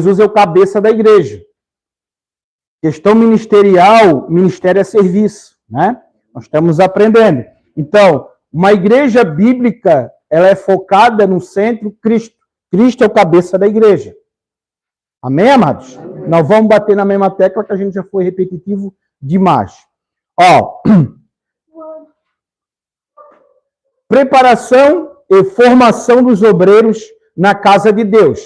Jesus é o cabeça da igreja. Questão ministerial, ministério é serviço, né? Nós estamos aprendendo. Então, uma igreja bíblica, ela é focada no centro Cristo. Cristo é o cabeça da igreja. Amém, amados? Amém. Nós vamos bater na mesma tecla que a gente já foi repetitivo demais. Ó, preparação e formação dos obreiros na casa de Deus.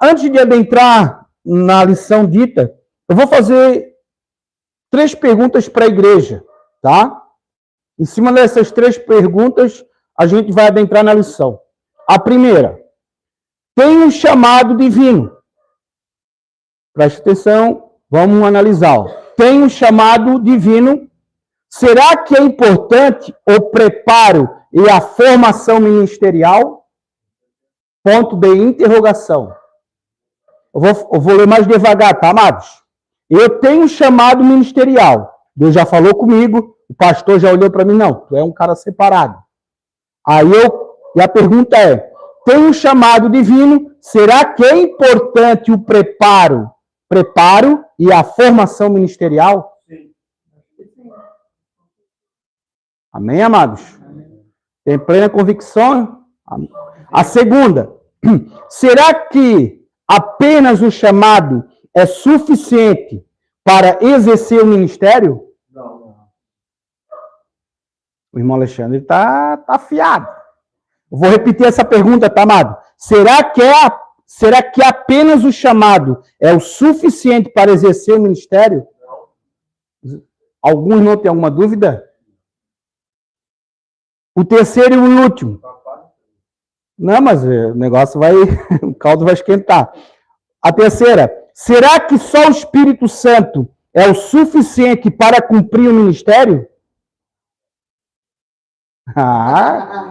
Antes de adentrar na lição dita, eu vou fazer 3 perguntas para a igreja, tá? Em cima dessas 3 perguntas, a gente vai adentrar na lição. A primeira, tem um chamado divino. Preste atenção, vamos analisar. Tem um chamado divino. Será que é importante o preparo e a formação ministerial? Ponto de interrogação. Eu vou ler mais devagar, tá, amados? Eu tenho um chamado ministerial. Deus já falou comigo, o pastor já olhou para mim, não, tu é um cara separado. E a pergunta é, tem um chamado divino, será que é importante o preparo e a formação ministerial? Sim. Amém, amados? Amém. Tem plena convicção? Amém. A segunda, será que apenas o chamado é suficiente para exercer o ministério? Não. O irmão Alexandre está afiado. Eu vou repetir essa pergunta, tá, amado? Será que apenas o chamado é o suficiente para exercer o ministério? Não. Alguns não têm alguma dúvida? O terceiro e o último. Não, mas o negócio o caldo vai esquentar. A terceira, será que só o Espírito Santo é o suficiente para cumprir o ministério?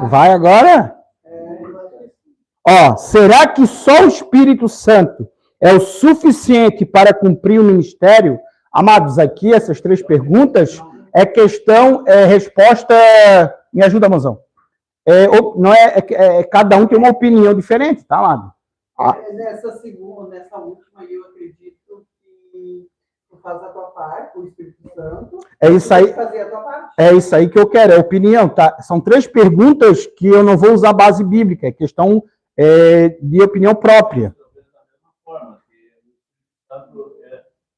Vai agora? Ó, será que só o Espírito Santo é o suficiente para cumprir o ministério? Amados, aqui essas 3 perguntas resposta. Me ajuda, mozão. Cada um tem uma opinião diferente, tá, amado? Nessa última, eu acredito que tu faz a tua parte, o Espírito Santo. É isso aí. Fazer a tua parte. É isso aí que eu quero, é opinião, tá? São 3 perguntas que eu não vou usar base bíblica, é questão de opinião própria.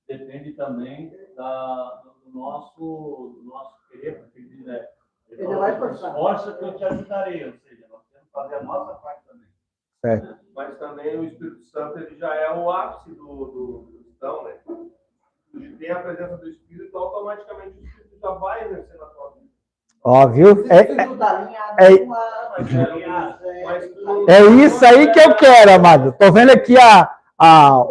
Depende também do nosso querer, né? Ele vai forçar. Esforça que eu te ajudarei, ou seja, nós temos que fazer a nossa parte também. Certo. Mas também o Espírito Santo ele já é o ápice do cristão, né? Tem a presença do Espírito, automaticamente o Espírito já vai exercer na tua vida. Ó, viu? É isso aí que eu quero, amado. Tô vendo aqui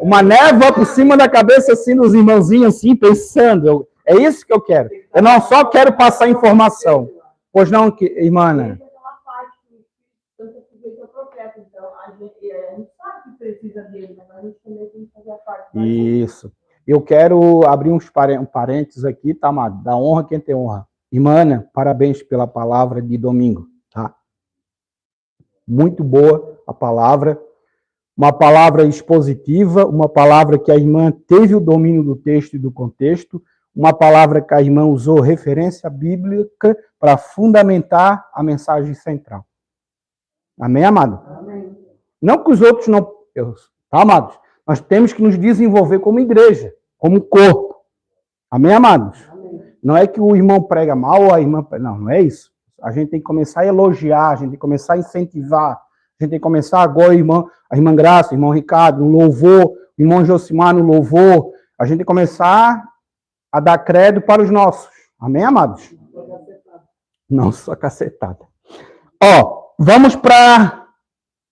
uma névoa por cima da cabeça, assim, dos irmãozinhos, assim, pensando. É isso que eu quero. Eu não só quero passar informação. Pois não, irmã Ana? Isso. Eu quero abrir um parênteses aqui, tá, amado? Da honra quem tem honra. Irmã Ana, parabéns pela palavra de domingo, tá? Muito boa a palavra. Uma palavra expositiva, uma palavra que a irmã teve o domínio do texto e do contexto, uma palavra que a irmã usou referência bíblica para fundamentar a mensagem central. Amém, amado? Amém. Não que os outros não... Tá, amados? Nós temos que nos desenvolver como igreja, como corpo. Amém, amados? Amém. Não é que o irmão prega mal ou a irmã... Não é isso. A gente tem que começar a elogiar, a gente tem que começar a incentivar, a gente tem que começar agora, a irmã Graça, o irmão Ricardo, no louvor, o irmão Josimar no louvor. A gente tem que começar a dar crédito para os nossos. Amém, amados? Não só cacetada. Ó, vamos para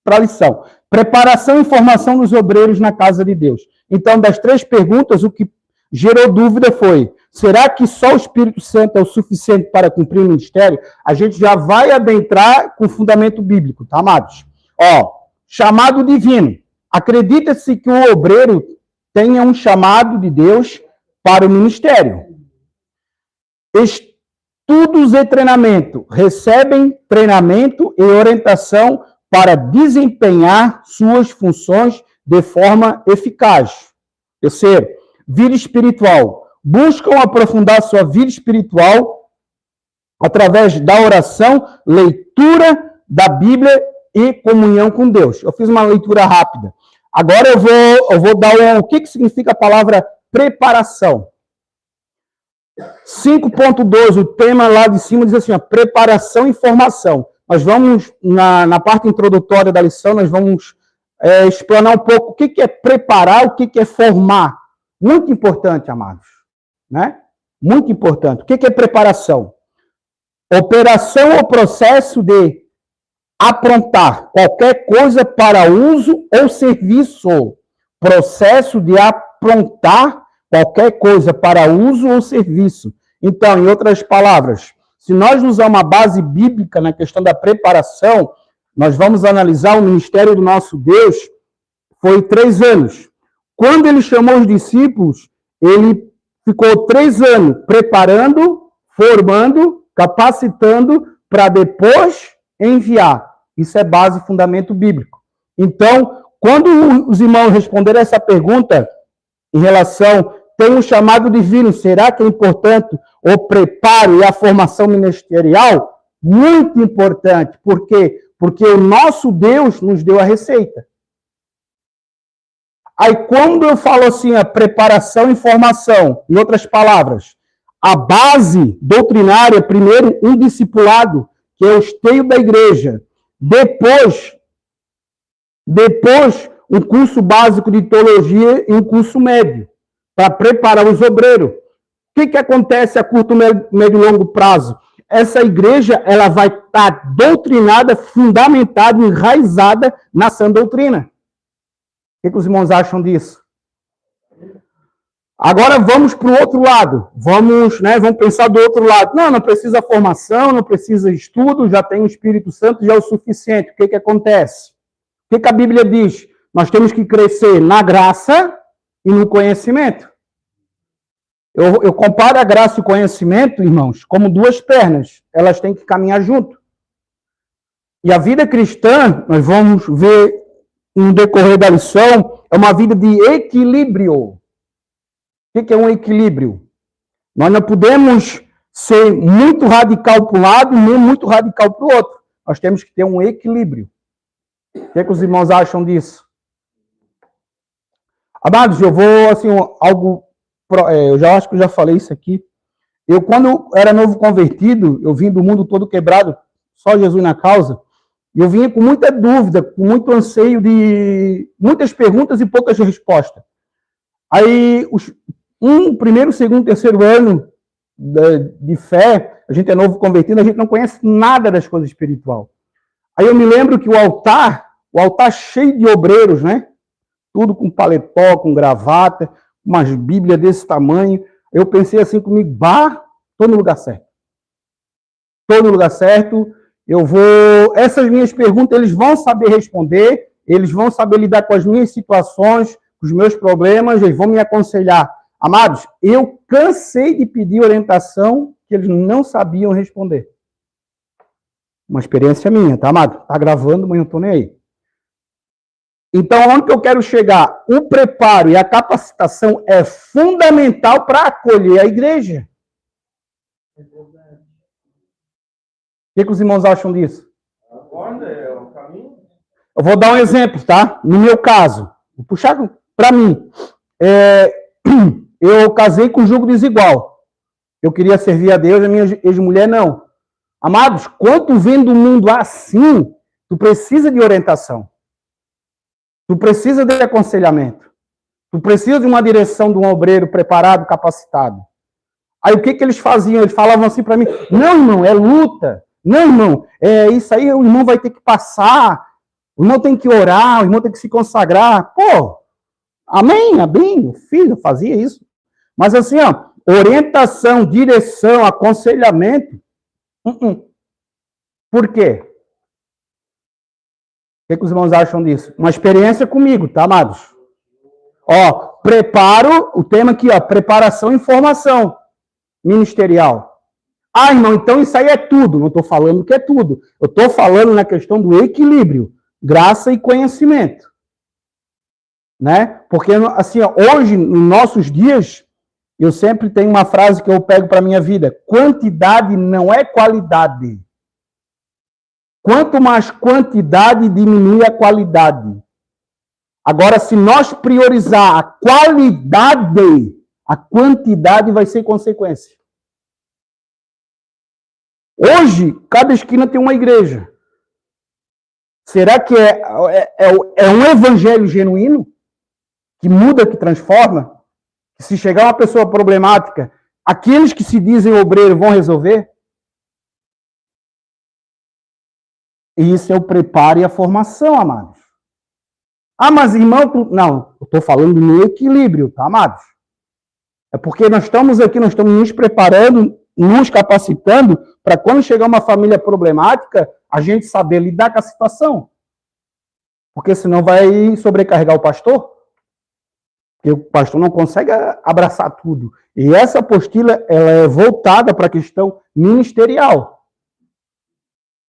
a lição. Preparação e formação dos obreiros na casa de Deus. Então, das 3 perguntas, o que gerou dúvida foi, será que só o Espírito Santo é o suficiente para cumprir o ministério? A gente já vai adentrar com o fundamento bíblico, tá, amados? Ó, chamado divino. Acredita-se que o obreiro tenha um chamado de Deus para o ministério. Estudos e treinamento. Recebem treinamento e orientação para desempenhar suas funções de forma eficaz. Terceiro, vida espiritual. Buscam aprofundar sua vida espiritual através da oração, leitura da Bíblia e comunhão com Deus. Eu fiz uma leitura rápida. Agora eu vou dar o que significa a palavra preparação. 5.2, o tema lá de cima diz assim, ó, preparação e formação. Nós vamos, na parte introdutória da lição, nós vamos explanar um pouco o que é preparar, o que é formar. Muito importante, amados. Né? Muito importante. O que é preparação? Operação ou processo de aprontar qualquer coisa para uso ou serviço. Processo de aprontar qualquer coisa para uso ou serviço. Então, em outras palavras, se nós usarmos uma base bíblica na questão da preparação, nós vamos analisar o ministério do nosso Deus, foi 3 anos. Quando ele chamou os discípulos, ele ficou 3 anos preparando, formando, capacitando, para depois enviar. Isso é base, fundamento bíblico. Então, quando os irmãos responderam essa pergunta em relação, tem um chamado divino, será que é importante o preparo e a formação ministerial? Muito importante. Por quê? Porque o nosso Deus nos deu a receita. Aí, quando eu falo assim, a preparação e formação, em outras palavras, a base doutrinária, primeiro, um discipulado, que é o esteio da igreja. Depois, um curso básico de teologia e um curso médio, para preparar os obreiros. O que acontece a curto, médio e longo prazo? Essa igreja ela vai estar doutrinada, fundamentada, enraizada na sã doutrina. O que os irmãos acham disso? Agora vamos para o outro lado. Vamos pensar do outro lado. Não precisa formação, não precisa estudo, já tem o Espírito Santo, já é o suficiente. O que acontece? O que a Bíblia diz? Nós temos que crescer na graça e no conhecimento. Eu comparo a graça e o conhecimento, irmãos, como 2 pernas. Elas têm que caminhar junto. E a vida cristã, nós vamos ver no decorrer da lição, é uma vida de equilíbrio. O que é um equilíbrio? Nós não podemos ser muito radical para um lado, nem muito radical para o outro. Nós temos que ter um equilíbrio. O que os irmãos acham disso? Amados, eu vou, assim, eu já acho que eu já falei isso aqui. Eu, quando era novo convertido, eu vim do mundo todo quebrado, só Jesus na causa, e eu vinha com muita dúvida, com muito anseio de muitas perguntas e poucas respostas. Aí, primeiro, segundo, terceiro ano de fé, a gente é novo convertido, a gente não conhece nada das coisas espirituais. Aí eu me lembro que o altar cheio de obreiros, né? Tudo com paletó, com gravata, umas bíblias desse tamanho. Eu pensei assim comigo, estou no lugar certo. Estou no lugar certo, essas minhas perguntas, eles vão saber responder, eles vão saber lidar com as minhas situações, com os meus problemas, eles vão me aconselhar. Amados, eu cansei de pedir orientação que eles não sabiam responder. Uma experiência minha, tá, amado? Tá gravando, mas eu não estou nem aí. Então, onde que eu quero chegar? O preparo e a capacitação é fundamental para acolher a igreja. O que os irmãos acham disso? É o caminho. Eu vou dar um exemplo, tá? No meu caso, vou puxar para mim. Eu casei com jugo desigual. Eu queria servir a Deus, a minha ex-mulher não. Amados, quando vem do mundo assim, tu precisa de orientação. Tu precisa de aconselhamento. Tu precisa de uma direção de um obreiro preparado, capacitado. Aí o que eles faziam? Eles falavam assim para mim, não, irmão, é luta. Não, irmão, isso aí o irmão vai ter que passar. O irmão tem que orar, o irmão tem que se consagrar. Pô, amém, o filho fazia isso. Mas assim, orientação, direção, aconselhamento. Por quê? O que os irmãos acham disso? Uma experiência comigo, tá, amados? Preparo, o tema aqui, preparação e formação ministerial. Irmão, então isso aí é tudo. Não estou falando que é tudo. Eu estou falando na questão do equilíbrio, graça e conhecimento. né? Porque, assim, ó, hoje, nos nossos dias, eu sempre tenho uma frase que eu pego para a minha vida: quantidade não é qualidade. Quanto mais quantidade, diminui a qualidade. Agora, se nós priorizar a qualidade, a quantidade vai ser consequência. Hoje, cada esquina tem uma igreja. Será que é um evangelho genuíno? Que muda, que transforma? Que se chegar uma pessoa problemática, aqueles que se dizem obreiros vão resolver? E isso é o preparo e a formação, amados. Ah, mas irmão, não, eu estou falando no equilíbrio, tá, amados? É porque nós estamos aqui, nós estamos nos preparando, nos capacitando para quando chegar uma família problemática, a gente saber lidar com a situação. Porque senão vai sobrecarregar o pastor. Porque o pastor não consegue abraçar tudo. E essa apostila, ela é voltada para a questão ministerial.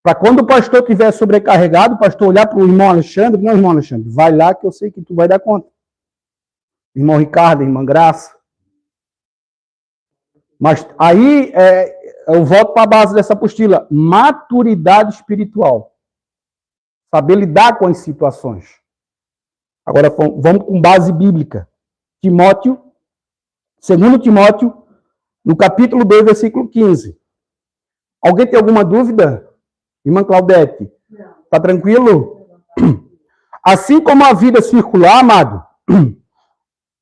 Para quando o pastor estiver sobrecarregado, o pastor olhar para o irmão Alexandre, não, irmão Alexandre, vai lá que eu sei que tu vai dar conta. Irmão Ricardo, irmã Graça. Mas aí eu volto para a base dessa apostila. Maturidade espiritual. Saber lidar com as situações. Agora vamos com base bíblica. Timóteo, 2 Timóteo, no capítulo 2, versículo 15. Alguém tem alguma dúvida? Irmã Claudete, está tranquilo? Assim como a vida circular, amado,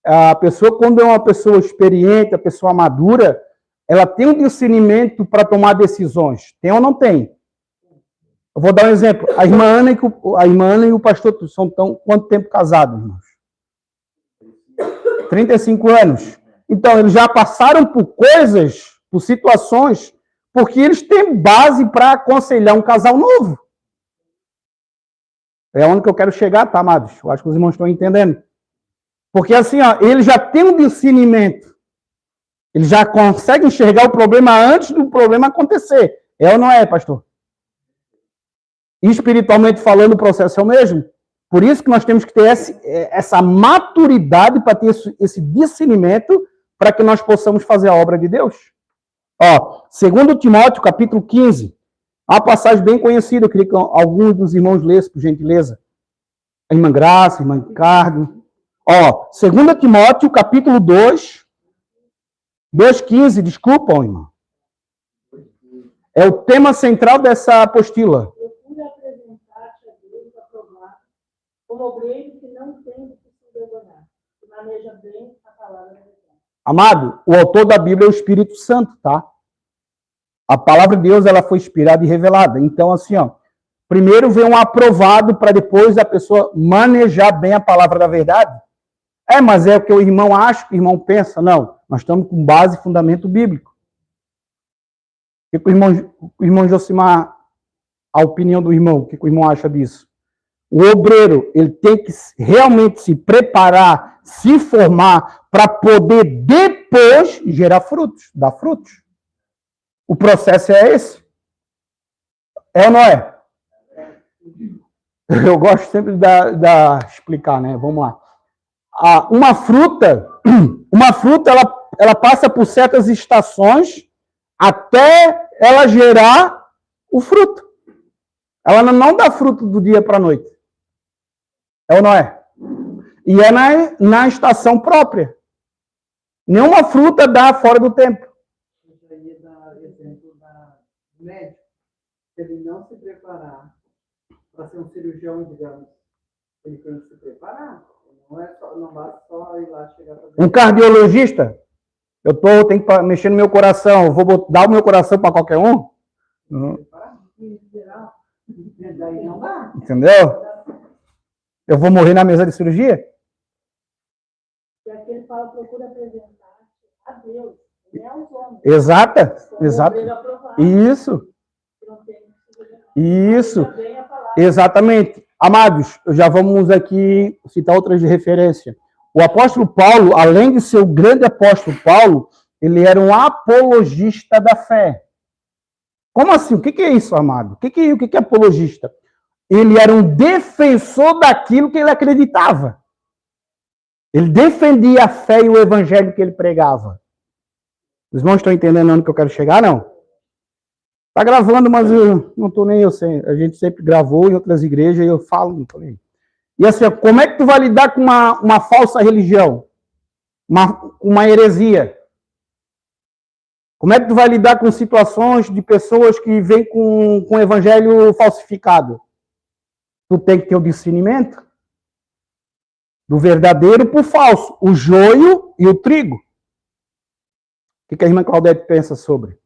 a pessoa, quando é uma pessoa experiente, a pessoa madura, ela tem um discernimento para tomar decisões. Tem ou não tem? Eu vou dar um exemplo. A irmã Ana e o pastor são quanto tempo casados, irmãos? 35 anos. Então, eles já passaram por coisas, por situações, porque eles têm base para aconselhar um casal novo. É onde que eu quero chegar, tá, amados? Eu acho que os irmãos estão entendendo. Porque assim, ó, ele já tem um discernimento. Ele já consegue enxergar o problema antes do problema acontecer. É ou não é, pastor? Espiritualmente falando, o processo é o mesmo. Por isso que nós temos que ter essa maturidade para ter esse discernimento para que nós possamos fazer a obra de Deus. Ó, 2 Timóteo, capítulo 15. Uma passagem bem conhecida, eu queria que alguns dos irmãos lessem, por gentileza. A irmã Graça, a irmã Ricardo. Ó, 2 Timóteo, capítulo 2, 2,15, desculpam, irmão. É o tema central dessa apostila. Eu pude apresentar-te a Deus aprovado, como obreiro que não tem de que se envergonhar, que maneja bem a palavra de Deus. Amado, o autor da Bíblia é o Espírito Santo, tá? A palavra de Deus, ela foi inspirada e revelada. Então, assim, ó, primeiro vem um aprovado para depois a pessoa manejar bem a palavra da verdade. Mas é o que o irmão acha, o irmão pensa. Não, nós estamos com base e fundamento bíblico. O que o irmão Josimar, a opinião do irmão, o que o irmão acha disso? O obreiro, ele tem que realmente se preparar, se formar, para poder depois gerar frutos, dar frutos. O processo é esse. É ou não é? Eu gosto sempre de explicar, né? Vamos lá. Uma fruta, ela passa por certas estações até ela gerar o fruto. Ela não dá fruto do dia para a noite. É ou não é? E é na estação própria. Nenhuma fruta dá fora do tempo. Isso aí dá exemplo do médico. Se ele não se preparar para ser um cirurgião, digamos, ele tem que se preparar. Não basta só ir lá chegar a fazer. Um cardiologista, tenho que mexer no meu coração, eu vou dar o meu coração para qualquer um? Daí não dá. Entendeu? Eu vou morrer na mesa de cirurgia? E aqui ele fala, procura apresentar a Deus, não é aos homens. Exata. Como obreiro aprovado, Isso. que não tem que se envergonhar. Isso. Maneja bem a palavra. Exatamente. Amados, já vamos aqui citar outras de referência. O apóstolo Paulo, além de ser o grande apóstolo Paulo, ele era um apologista da fé. Como assim? O que é isso, amado? O que é apologista? Ele era um defensor daquilo que ele acreditava. Ele defendia a fé e o evangelho que ele pregava. Os irmãos estão entendendo onde que eu quero chegar, não? Tá gravando, mas eu não estou nem eu sei. A gente sempre gravou em outras igrejas e eu falo, não tô nem. E assim, como é que tu vai lidar com uma falsa religião? Uma heresia? Como é que tu vai lidar com situações de pessoas que vêm com o evangelho falsificado? Tu tem que ter o discernimento do verdadeiro para o falso, o joio e o trigo. O que a irmã Claudete pensa sobre?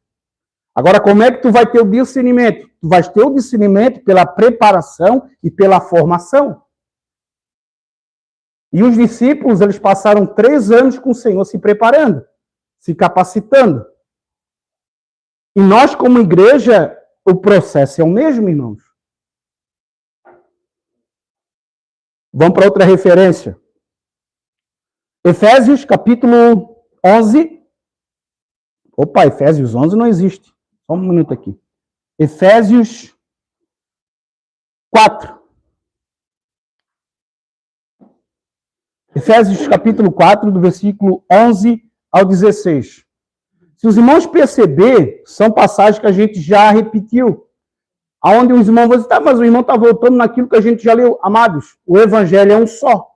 Agora, como é que tu vai ter o discernimento? Tu vais ter o discernimento pela preparação e pela formação. E os discípulos, eles passaram 3 anos com o Senhor se preparando, se capacitando. E nós, como igreja, o processo é o mesmo, irmãos. Vamos para outra referência. Efésios, capítulo 11. Opa, Efésios 11 não existe. Só um minuto aqui. Efésios 4. Efésios, capítulo 4, do versículo 11 ao 16. Se os irmãos perceber, são passagens que a gente já repetiu. Aonde os irmãos vão dizer, tá, mas o irmão está voltando naquilo que a gente já leu. Amados, o evangelho é um só.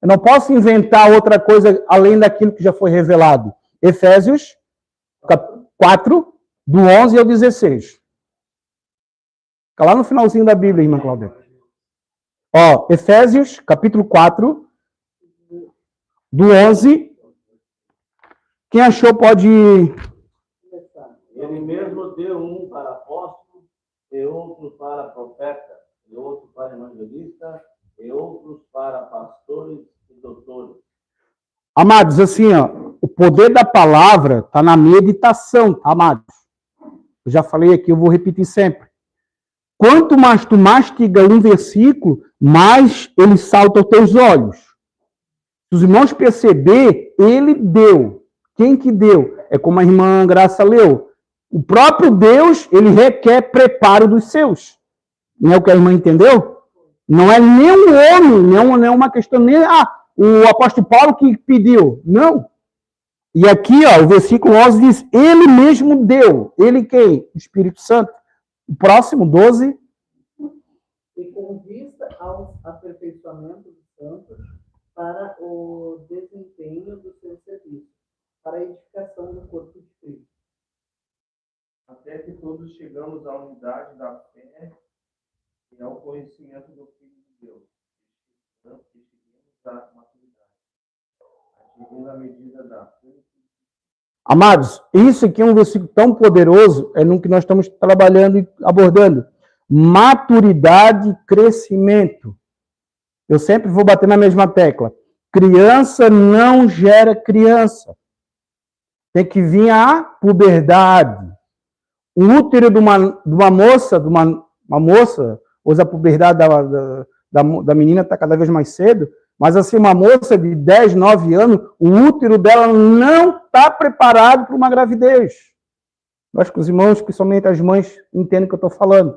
Eu não posso inventar outra coisa além daquilo que já foi revelado. Efésios 4, do 11 ao 16. Fica lá no finalzinho da Bíblia, irmã Cláudia. Ó, Efésios, capítulo 4, do 11. Quem achou pode... Ele mesmo deu um para apóstolo, e outro para profeta, e outro para evangelista, e outros para pastores e doutores. Amados, assim, ó, o poder da palavra está na meditação, tá, amados? Eu já falei aqui, eu vou repetir sempre. Quanto mais tu mastiga um versículo, mais ele salta aos teus olhos. Se os irmãos perceber, ele deu. Quem que deu? É como a irmã Graça leu. O próprio Deus, ele requer preparo dos seus. Não é o que a irmã entendeu? Não é nem um homem, não é uma questão, nem o apóstolo Paulo que pediu. Não. E aqui, ó, o versículo 11 diz, ele mesmo deu. Ele quem? O Espírito Santo. O próximo, 12. E com vista ao aperfeiçoamento dos santos para o desempenho do seu serviço, para a edificação do corpo de Cristo. Até que todos chegamos à unidade da fé e ao conhecimento do Filho de Deus, que cheguemos à maturidade, atingindo a medida da fé. Amados, isso aqui é um versículo tão poderoso, é no que nós estamos trabalhando e abordando. Maturidade e crescimento. Eu sempre vou bater na mesma tecla. Criança não gera criança. Tem que vir a puberdade. O útero de uma moça, hoje a puberdade da menina está cada vez mais cedo, mas assim, uma moça de 10, 9 anos, o útero dela não está preparado para uma gravidez. Eu acho que os irmãos, principalmente as mães, entendem o que eu estou falando.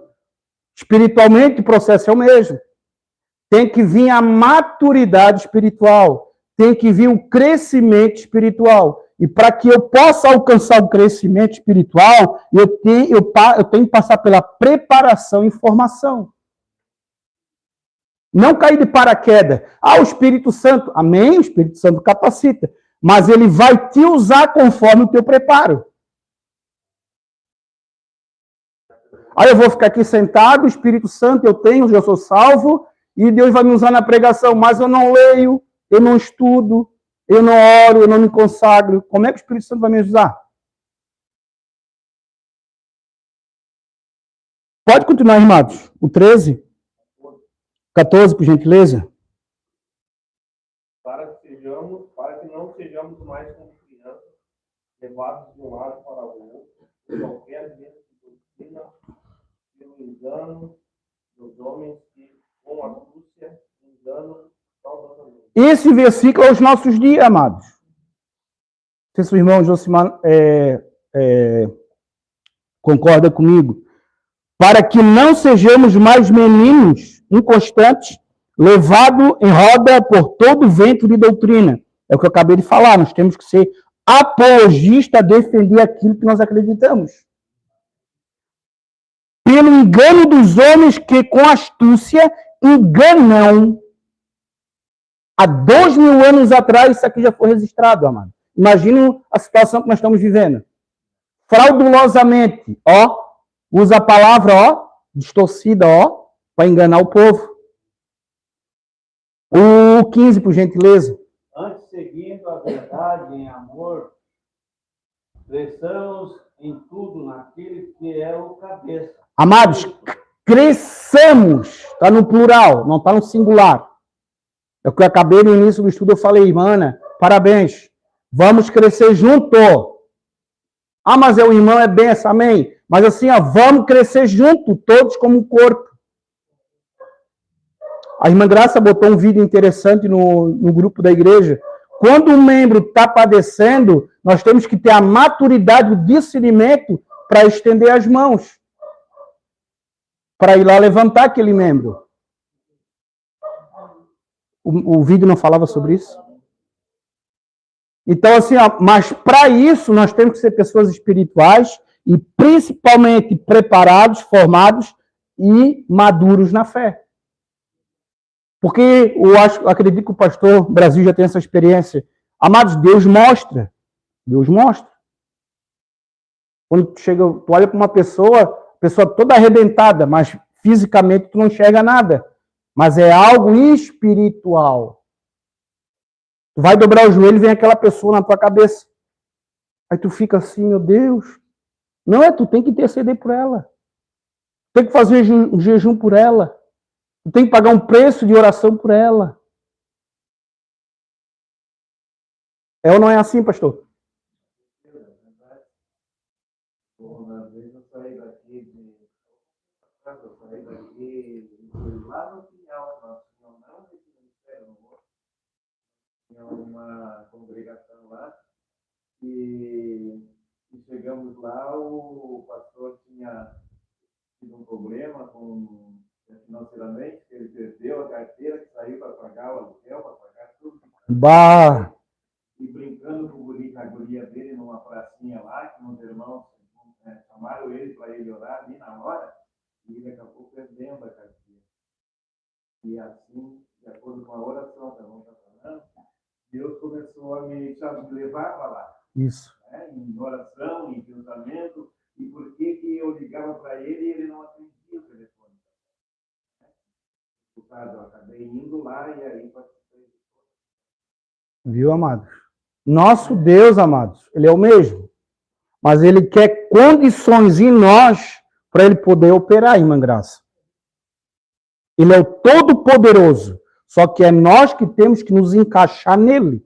Espiritualmente, o processo é o mesmo. Tem que vir a maturidade espiritual. Tem que vir o crescimento espiritual. E para que eu possa alcançar o crescimento espiritual, eu tenho que passar pela preparação e formação. Não cair de paraquedas. O Espírito Santo. Amém? O Espírito Santo capacita. Mas ele vai te usar conforme o teu preparo. Aí eu vou ficar aqui sentado, o Espírito Santo eu tenho, já sou salvo, e Deus vai me usar na pregação, mas eu não leio, eu não estudo, eu não oro, eu não me consagro. Como é que o Espírito Santo vai me usar? Pode continuar, irmãos. O 13. 14, por gentileza. Para que não sejamos mais como crianças, levados de um lado para o outro, por qualquer vento de doutrina, pelo engano dos homens que, com astúcia, enganam salvadamente. Esse versículo é os nossos dias, amados. Não sei se o irmão Josimar concorda comigo. Para que não sejamos mais meninos inconstantes, levado em roda por todo vento de doutrina. É o que eu acabei de falar, nós temos que ser apologista, defender aquilo que nós acreditamos. Pelo engano dos homens que com astúcia enganam. Há 2000 anos atrás, isso aqui já foi registrado, amado. Imagina a situação que nós estamos vivendo. Fraudulosamente, usa a palavra, distorcida, para enganar o povo. O 15, por gentileza. Antes, seguindo a verdade em amor, cresçamos em tudo naquele que é o cabeça. Amados, cresçamos. Está no plural, não está no singular. É o que eu acabei no início do estudo, eu falei, irmã, parabéns. Vamos crescer junto. Ah, mas o irmão é benção, amém. Mas assim, vamos crescer junto, todos como um corpo. A irmã Graça botou um vídeo interessante no grupo da igreja. Quando um membro está padecendo, nós temos que ter a maturidade, o discernimento para estender as mãos. Para ir lá levantar aquele membro. O vídeo não falava sobre isso? Então, assim, mas para isso nós temos que ser pessoas espirituais e principalmente preparados, formados e maduros na fé. Porque eu acredito que o pastor Brasil já tem essa experiência. Amados, Deus mostra. Deus mostra. Quando tu olha para uma pessoa toda arrebentada, mas fisicamente tu não enxerga nada. Mas é algo espiritual. Tu vai dobrar o joelho e vem aquela pessoa na tua cabeça. Aí tu fica assim, meu Deus. Não tu tem que interceder por ela. Tem que fazer um jejum por ela. Tu tem que pagar um preço de oração por ela. É ou não é assim, pastor? Uma vez eu saí daqui lá no final, nós tínhamos não esse ministério no outro, tinha uma congregação lá, e chegamos lá, o pastor tinha tido um problema financeiramente, que ele perdeu a carteira, que saiu para pagar o aluguel, para pagar tudo. Bah! E brincando com a guria dele numa pracinha lá, que uns irmãos chamaram ele para ele orar ali na hora, e ele acabou perdendo a carteira. E assim, de acordo com a oração que a irmã está falando, Deus começou a me levar para lá. Isso. Em oração, em pensamento, e por que eu ligava para ele e ele não atendia o telefone. Eu acabei indo lá e aí participei. Viu, amados? Nosso Deus, amados, ele é o mesmo. Mas ele quer condições em nós para ele poder operar, irmã Graça. Ele é o Todo-Poderoso. Só que é nós que temos que nos encaixar nele.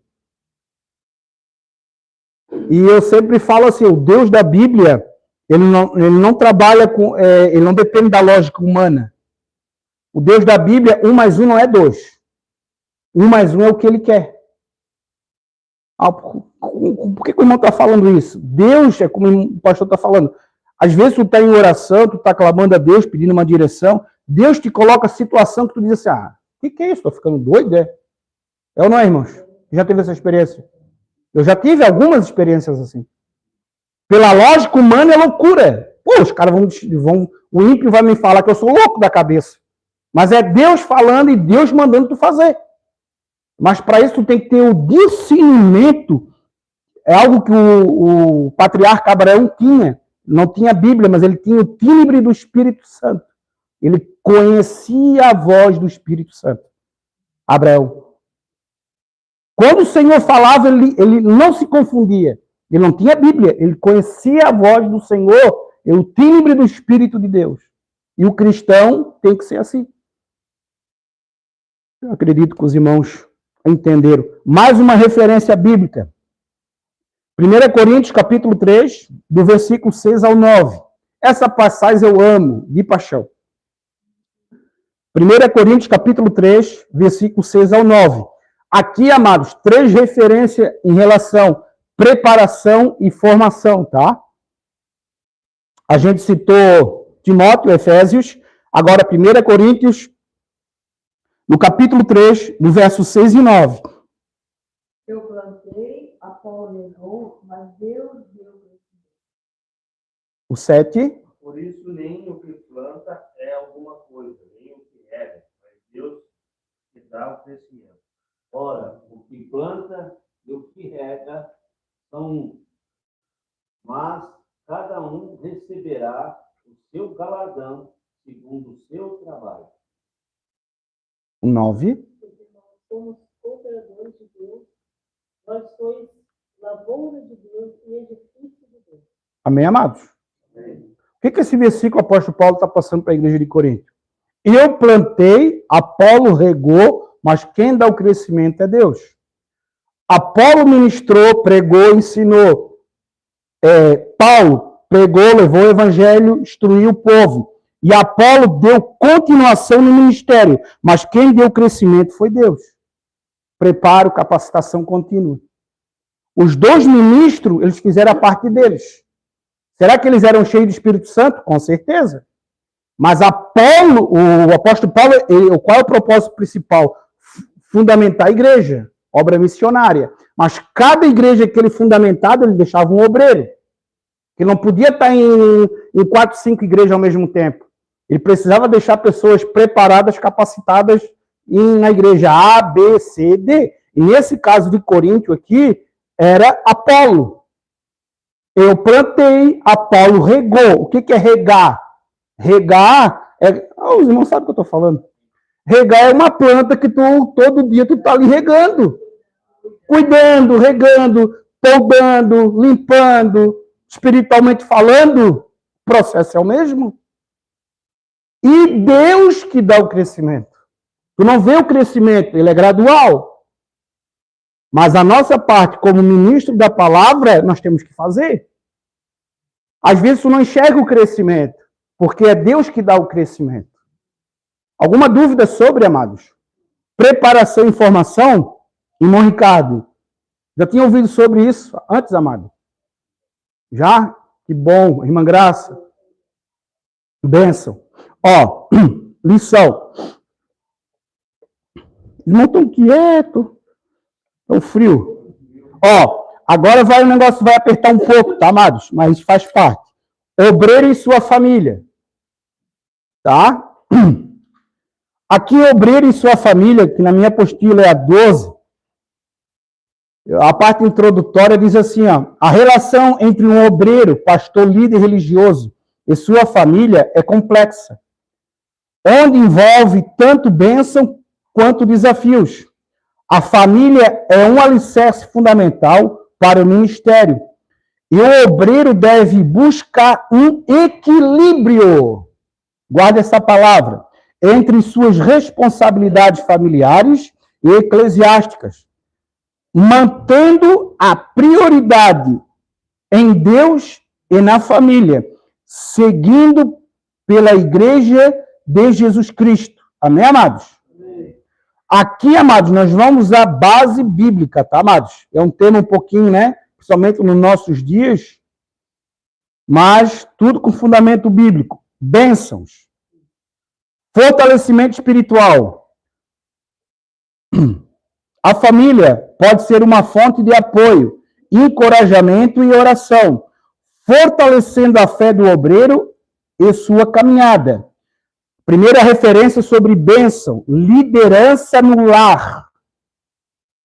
E eu sempre falo assim, o Deus da Bíblia, ele não trabalha com... ele não depende da lógica humana. O Deus da Bíblia, 1 mais 1 não é 2. 1 mais 1 é o que ele quer. Por que o irmão está falando isso? Deus, é como o pastor está falando, às vezes tu está em oração, tu está clamando a Deus, pedindo uma direção, Deus te coloca a situação que tu diz assim, o que é isso? Estou ficando doido, é? É ou não é, irmãos? Já teve essa experiência? Eu já tive algumas experiências assim. Pela lógica humana é loucura. Pô, os caras o ímpio vai me falar que eu sou louco da cabeça. Mas é Deus falando e Deus mandando tu fazer. Mas para isso tu tem que ter o discernimento. É algo que o patriarca Abraão tinha. Não tinha Bíblia, mas ele tinha o tílibre do Espírito Santo. Ele conhecia a voz do Espírito Santo. Abraão. Quando o Senhor falava, ele não se confundia. Ele não tinha Bíblia. Ele conhecia a voz do Senhor, o tílibre do Espírito de Deus. E o cristão tem que ser assim. Eu acredito que os irmãos entenderam. Mais uma referência bíblica. 1 Coríntios, capítulo 3, do versículo 6 ao 9. Essa passagem eu amo, de paixão. 1 Coríntios, capítulo 3, versículo 6 ao 9. Aqui, amados, 3 referências em relação à preparação e formação, tá? A gente citou Timóteo, Efésios, agora 1 Coríntios, No capítulo 3, no verso 6 e 9. Eu plantei, Apolo regou, mas Deus deu o crescimento. O 7. Por isso, nem o que planta é alguma coisa, nem o que rega, mas Deus que dá o crescimento. Ora, o que planta e o que rega são um, mas cada um receberá o seu galardão segundo o seu trabalho. O 9. Nós somos cooperadores de Deus, nós sois lavoura de Deus e edifício de Deus. Amém, amados? O que esse versículo, o apóstolo Paulo está passando para a igreja de Corinto? Eu plantei, Apolo regou, mas quem dá o crescimento é Deus. Apolo ministrou, pregou, ensinou. Paulo pregou, levou o evangelho, instruiu o povo. E Apolo deu continuação no ministério, mas quem deu crescimento foi Deus. Preparo, capacitação contínua. Os dois ministros, eles fizeram a parte deles. Será que eles eram cheios do Espírito Santo? Com certeza. Mas Apolo, o apóstolo Paulo, qual é o propósito principal? Fundamentar a igreja, obra missionária. Mas cada igreja que ele fundamentava, ele deixava um obreiro. Que não podia estar em 4, 5 igrejas ao mesmo tempo. Ele precisava deixar pessoas preparadas, capacitadas na igreja A, B, C, D. E nesse caso de Coríntio aqui, era Apolo. Eu plantei, Apolo regou. O que é regar? Regar é... os irmãos sabem o que eu estou falando. Regar é uma planta que todo dia tu está ali regando. Cuidando, regando, podando, limpando. Espiritualmente falando, o processo é o mesmo. E Deus que dá o crescimento. Tu não vê o crescimento, ele é gradual. Mas a nossa parte, como ministro da palavra, nós temos que fazer. Às vezes tu não enxerga o crescimento, porque é Deus que dá o crescimento. Alguma dúvida sobre, amados? Preparação e formação? Irmão Ricardo, já tinha ouvido sobre isso antes, amado? Já? Que bom, irmã Graça. Bênção. Ó, lição. Irmão, tão quieto. Tão frio. Ó, agora o negócio vai apertar um pouco, tá, amados? Mas faz parte. Obreiro e sua família. Tá? Aqui, obreiro e sua família, que na minha apostila é a 12, a parte introdutória diz assim, ó, a relação entre um obreiro, pastor, líder religioso e sua família é complexa, onde envolve tanto bênção quanto desafios. A família é um alicerce fundamental para o ministério. E o obreiro deve buscar um equilíbrio, guarde essa palavra, entre suas responsabilidades familiares e eclesiásticas, mantendo a prioridade em Deus e na família, seguindo pela Igreja de Jesus Cristo. Amém, amados? Amém. Aqui, amados, nós vamos à base bíblica, tá, amados? É um tema um pouquinho, né? Principalmente nos nossos dias, mas tudo com fundamento bíblico. Bênçãos. Fortalecimento espiritual. A família pode ser uma fonte de apoio, encorajamento e oração, fortalecendo a fé do obreiro e sua caminhada. Primeira referência sobre bênção, liderança no lar.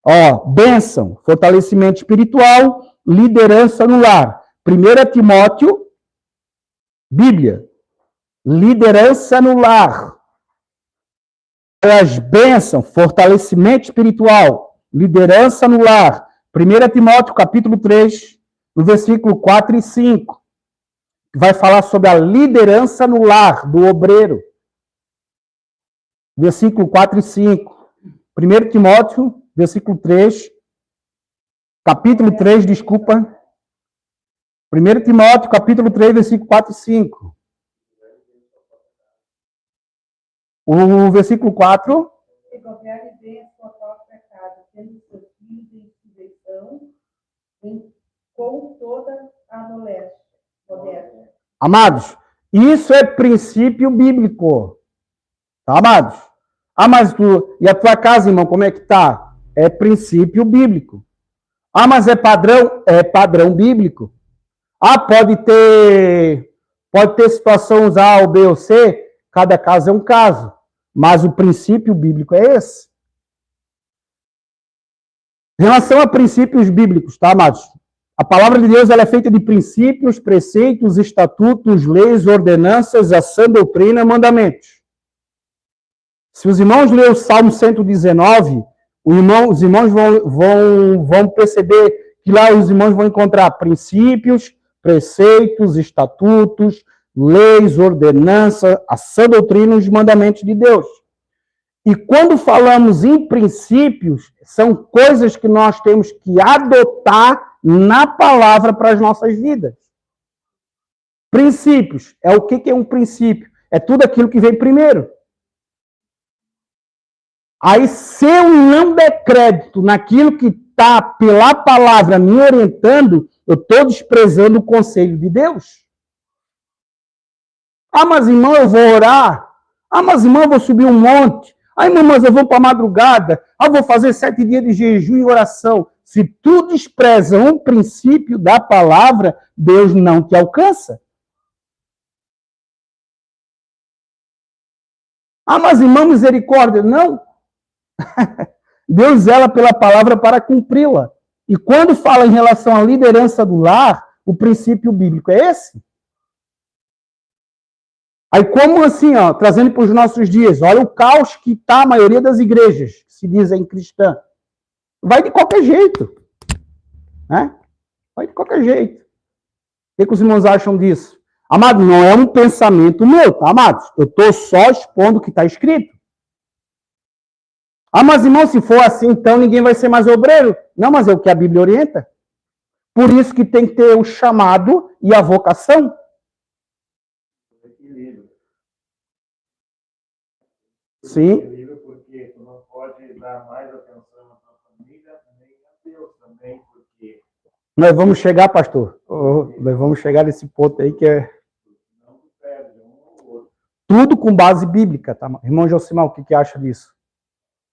Ó, bênção, fortalecimento espiritual, liderança no lar. 1 Timóteo, Bíblia, liderança no lar. As bênçãos, fortalecimento espiritual, liderança no lar. 1 Timóteo, capítulo 3, no versículo 4 e 5. Vai falar sobre a liderança no lar do obreiro. Versículo 4 e 5. 1 Timóteo, versículo 3. Capítulo 3, desculpa. 1 Timóteo, capítulo 3, versículo 4 e 5. O versículo 4. Se governe bem a sua própria casa, tendo seus filhos em sujeição, com toda a modéstia. Amados, isso é princípio bíblico. Tá, amados? Ah, mas e a tua casa, irmão, como é que tá? É princípio bíblico. Ah, mas é padrão? É padrão bíblico. Ah, pode ter situações A ou B ou C, cada caso é um caso. Mas o princípio bíblico é esse. Em relação a princípios bíblicos, tá, amados? A palavra de Deus ela é feita de princípios, preceitos, estatutos, leis, ordenanças, a sã doutrina, mandamentos. Se os irmãos lerem o Salmo 119, os irmãos vão perceber que lá os irmãos vão encontrar princípios, preceitos, estatutos, leis, ordenanças, a sã doutrina e os mandamentos de Deus. E quando falamos em princípios, são coisas que nós temos que adotar na palavra para as nossas vidas. Princípios. É o que é um princípio? É tudo aquilo que vem primeiro. Aí, se eu não der crédito naquilo que está pela palavra me orientando, eu estou desprezando o conselho de Deus. Ah, mas irmão, eu vou orar. Ah, mas irmão, eu vou subir um monte. Ah, irmão, mas eu vou para a madrugada. Ah, eu vou fazer 7 dias de jejum e oração. Se tu despreza um princípio da palavra, Deus não te alcança. Ah, mas irmão, misericórdia. Não. Deus zela pela palavra para cumpri-la. E quando fala em relação à liderança do lar, o princípio bíblico é esse. Aí como assim, ó, trazendo para os nossos dias, olha o caos que está a maioria das igrejas, que se dizem cristã. Vai de qualquer jeito. Né? Vai de qualquer jeito. O que os irmãos acham disso? Amado, não é um pensamento meu, tá, amados? Eu estou só expondo o que está escrito. Ah, mas irmão, se for assim, então ninguém vai ser mais obreiro. Não, mas é o que a Bíblia orienta. Por isso que tem que ter o chamado e a vocação. Sim. Porque tu não pode dar mais atenção à tua família, nem a Deus também, porque... Nós vamos chegar, pastor. Nós vamos chegar nesse ponto aí que é... Não perde um ou outro. Tudo com base bíblica, tá? Irmão Josimar, o que acha disso?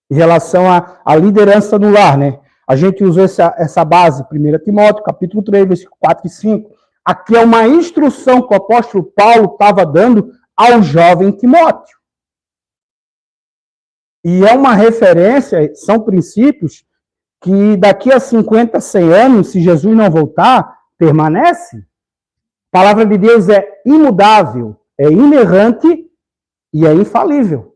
Em relação à liderança no lar, né? A gente usou essa base, 1 Timóteo, capítulo 3, versículo 4 e 5. Aqui é uma instrução que o apóstolo Paulo estava dando ao jovem Timóteo. E é uma referência, são princípios que daqui a 50, 100 anos, se Jesus não voltar, permanece. A palavra de Deus é imudável, é inerrante e é infalível.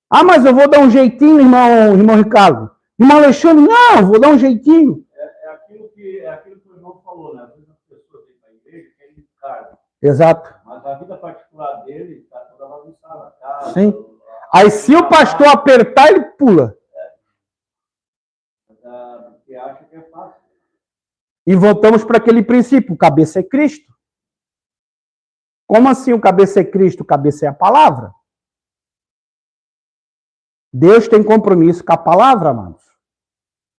Ah, mas eu vou dar um jeitinho, irmão Ricardo. Irmão Alexandre, não, vou dar um jeitinho. É aquilo que o irmão falou, né? Às vezes as pessoas vêm para a igreja e querem cargo. Exato. Mas a vida particular dele está toda bagunçada. Casa, sim. Aí se o pastor apertar, ele pula. Porque acha que é fácil. E voltamos para aquele princípio, o cabeça é Cristo. Como assim o cabeça é Cristo? O cabeça é a palavra. Deus tem compromisso com a palavra, amados.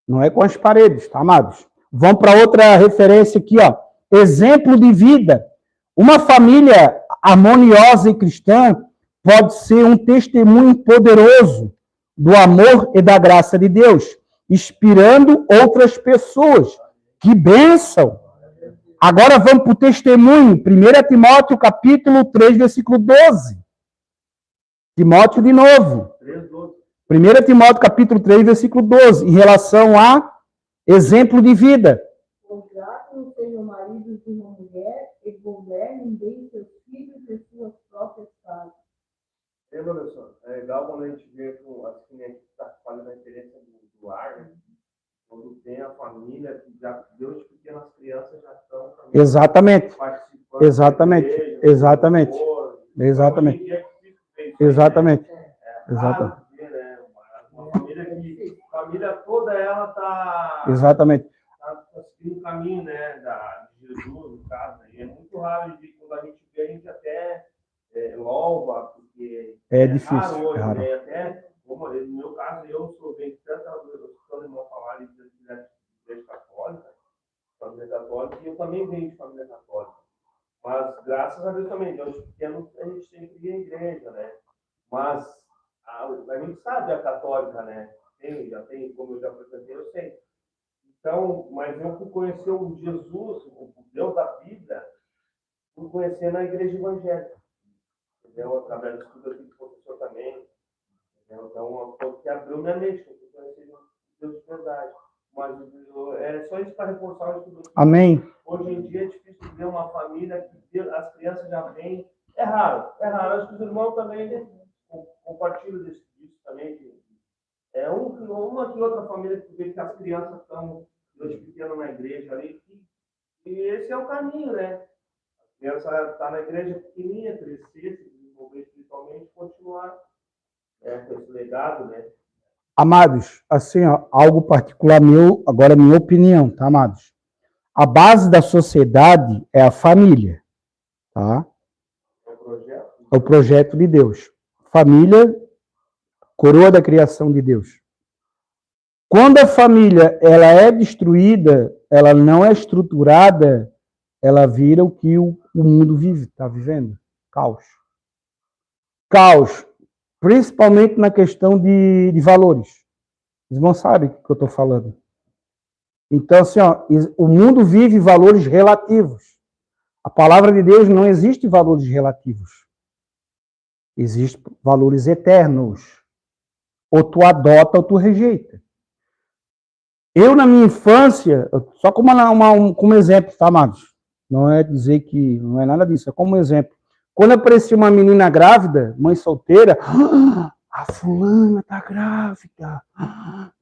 Não é com as paredes, tá, amados? Vamos para outra referência aqui, ó. Exemplo de vida. Uma família harmoniosa e cristã pode ser um testemunho poderoso do amor e da graça de Deus, inspirando outras pessoas. Que bênção! Agora vamos para o testemunho. 1 Timóteo, capítulo 3, versículo 12. Timóteo de novo. 1 Timóteo, capítulo 3, versículo 12, em relação a exemplo de vida. Contratem sejam maridos de uma mulher e governem bem seus filhos e suas próprias casas. Professor, é legal quando a gente vê assim, a gente está fazendo a referência do lar, né? Quando tem a família, que já Deus pequenas crianças já estão também exatamente, participando. Exatamente, igreja, exatamente, exatamente, exatamente, exatamente. Uma família toda ela está exatamente, seguindo o caminho, né, de Jesus, no caso. E é muito raro de quando a gente vê, a gente até louva, porque é difícil, raro hoje, raro. né? Até, como no meu caso, eu sou bem tanto eu estou irmão falar de igreja católica, família católica, e eu também venho de família católica. Mas, graças a Deus também, Deus pequeno, a gente sempre ia à igreja, né? Mas Bíblia católica, né? Já tem, como eu já apresentei, eu sei. Então, mas eu fui conhecer o Jesus, o Deus da Bíblia, fui conhecer na igreja evangélica. Entendeu? Através do estudo aqui do professor também. Entendeu? Então, foi que abriu minha mente, eu fui conhecer o Deus de verdade. Mas é só isso para reforçar o estudo. Amém. Hoje em dia é difícil ver uma família que as crianças já vêm. É raro. Acho que os irmãos também compartilham disso também. É uma que outra família que vê que as crianças estão desde pequeno na igreja ali. E esse é o caminho, né? A criança está na igreja pequenininha, crescer, se desenvolver espiritualmente, continuar com esse legado, né? Amados, assim, ó, algo particular meu, agora minha opinião, tá, amados? A base da sociedade é a família, tá? É o projeto de Deus. Família, coroa da criação de Deus. Quando a família ela é destruída, ela não é estruturada, ela vira o que o mundo vive, está vivendo? Caos. Caos, principalmente na questão de valores. Os irmãos sabem o que eu estou falando. Então, assim, ó, o mundo vive valores relativos. A palavra de Deus não existe valores relativos. Existem valores eternos. Ou tu adota ou tu rejeita. Eu, na minha infância, só como exemplo, tá, amados? Não é dizer que, não é nada disso, é como exemplo. Quando aparecia uma menina grávida, mãe solteira, a fulana tá grávida,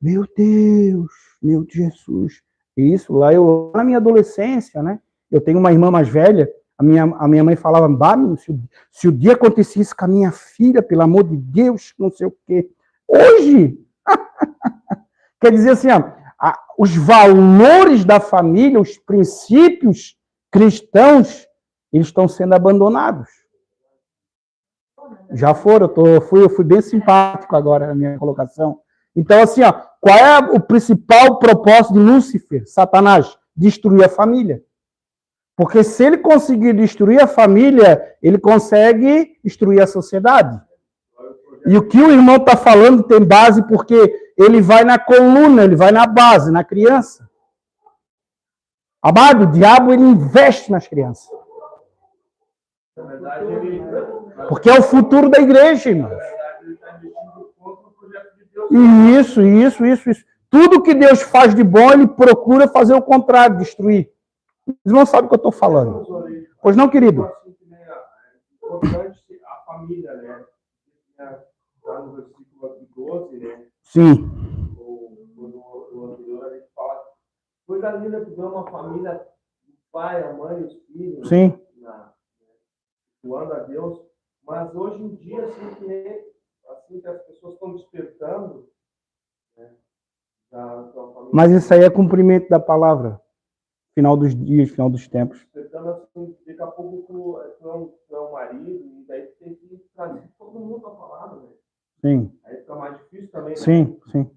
meu Deus, meu Jesus. Isso, lá na minha adolescência, né? Eu tenho uma irmã mais velha, a minha mãe falava, se o dia acontecesse com a minha filha, pelo amor de Deus, não sei o quê. Hoje, quer dizer assim, ó, os valores da família, os princípios cristãos, eles estão sendo abandonados. Já foram, eu fui bem simpático agora na minha colocação. Então, assim, ó, qual é o principal propósito de Lúcifer, Satanás? Destruir a família. Porque se ele conseguir destruir a família, ele consegue destruir a sociedade. E o que o irmão está falando tem base porque ele vai na coluna, ele vai na base, na criança. Amado, o diabo ele investe nas crianças. Porque é o futuro da igreja, irmãos. Isso. Tudo que Deus faz de bom, ele procura fazer o contrário, destruir. Vocês não sabem o que eu estou falando. Pois não, querido? É importante a família, né? Lá no versículo 12, né? Sim. No anterior, a gente fala. Coisa linda que vê uma família, o pai, a mãe, os filhos. Sim. Doando a Deus. Mas hoje em dia, assim que as pessoas estão despertando, né? Mas isso aí é cumprimento da palavra. Final dos dias, final dos tempos. Despertando assim, daqui a pouco tu é um marido, e daí tu tem que trazer todo mundo a palavra, né? Sim. Aí fica mais difícil também. Sim, né? Sim.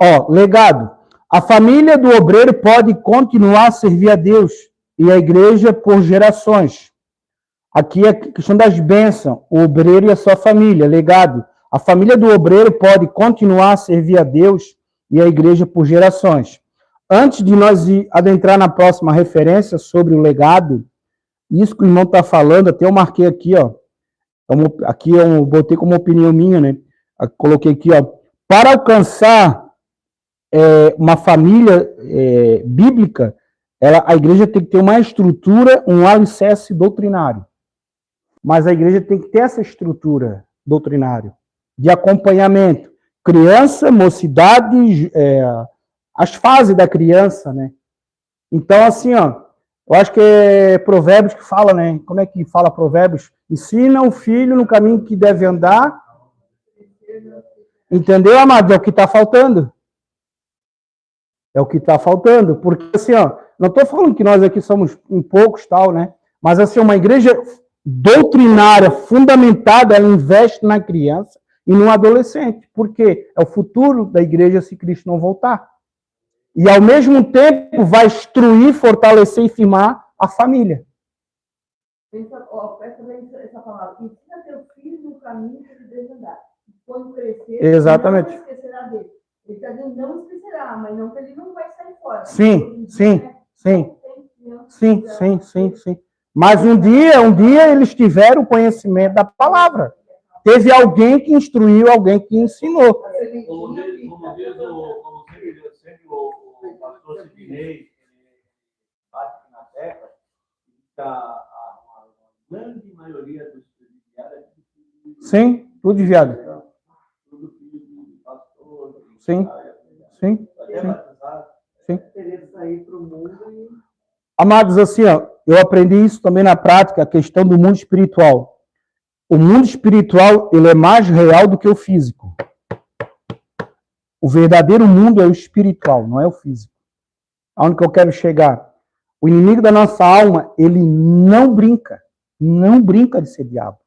Ó, legado. A família do obreiro pode continuar a servir a Deus e a igreja por gerações. Aqui é a questão das bênçãos, o obreiro e a sua família, legado. A família do obreiro pode continuar a servir a Deus e a igreja por gerações. Antes de nós adentrar na próxima referência sobre o legado, isso que o irmão está falando, até eu marquei aqui, ó. Aqui eu botei como opinião minha, né? Coloquei aqui, ó. Para alcançar uma família bíblica, a igreja tem que ter uma estrutura, um alicerce doutrinário. Mas a igreja tem que ter essa estrutura doutrinária de acompanhamento. Criança, mocidade, as fases da criança, né? Então, assim, ó, eu acho que é Provérbios que fala, né? Como é que fala Provérbios? Ensina o filho no caminho que deve andar. Entendeu, amado? É o que está faltando. É o que está faltando. Porque, assim, ó, não estou falando que nós aqui somos poucos, tal, né? Mas, assim, uma igreja doutrinária, fundamentada, ela investe na criança e no adolescente. Por quê? É o futuro da igreja se Cristo não voltar. E, ao mesmo tempo, vai instruir, fortalecer e firmar a família. Presta bem essa palavra. Ensina teu filho no caminho que ele deve andar. quando crescer, Exatamente. não esquecerá dele. Ele está dizendo, não esquecerá, mas não que ele não vai sair fora. Sim, sim, sim. Sim. Sim, sim, sim, sim. Mas um dia eles tiveram conhecimento da palavra. Teve alguém que instruiu, alguém que ensinou. Como sempre o pastor Sidney, ele bate na tecla, a grande maioria dos viados é Sim, tudo desviado. tudo filho de pastor. Sim, sim, Até sim. batizado. Sim. Querer sair para o mundo e Amados, assim, ó, eu aprendi isso também na prática, a questão do mundo espiritual. O mundo espiritual, ele é mais real do que o físico. O verdadeiro mundo é o espiritual, não é o físico. Aonde que eu quero chegar? O inimigo da nossa alma, ele não brinca de ser diabo.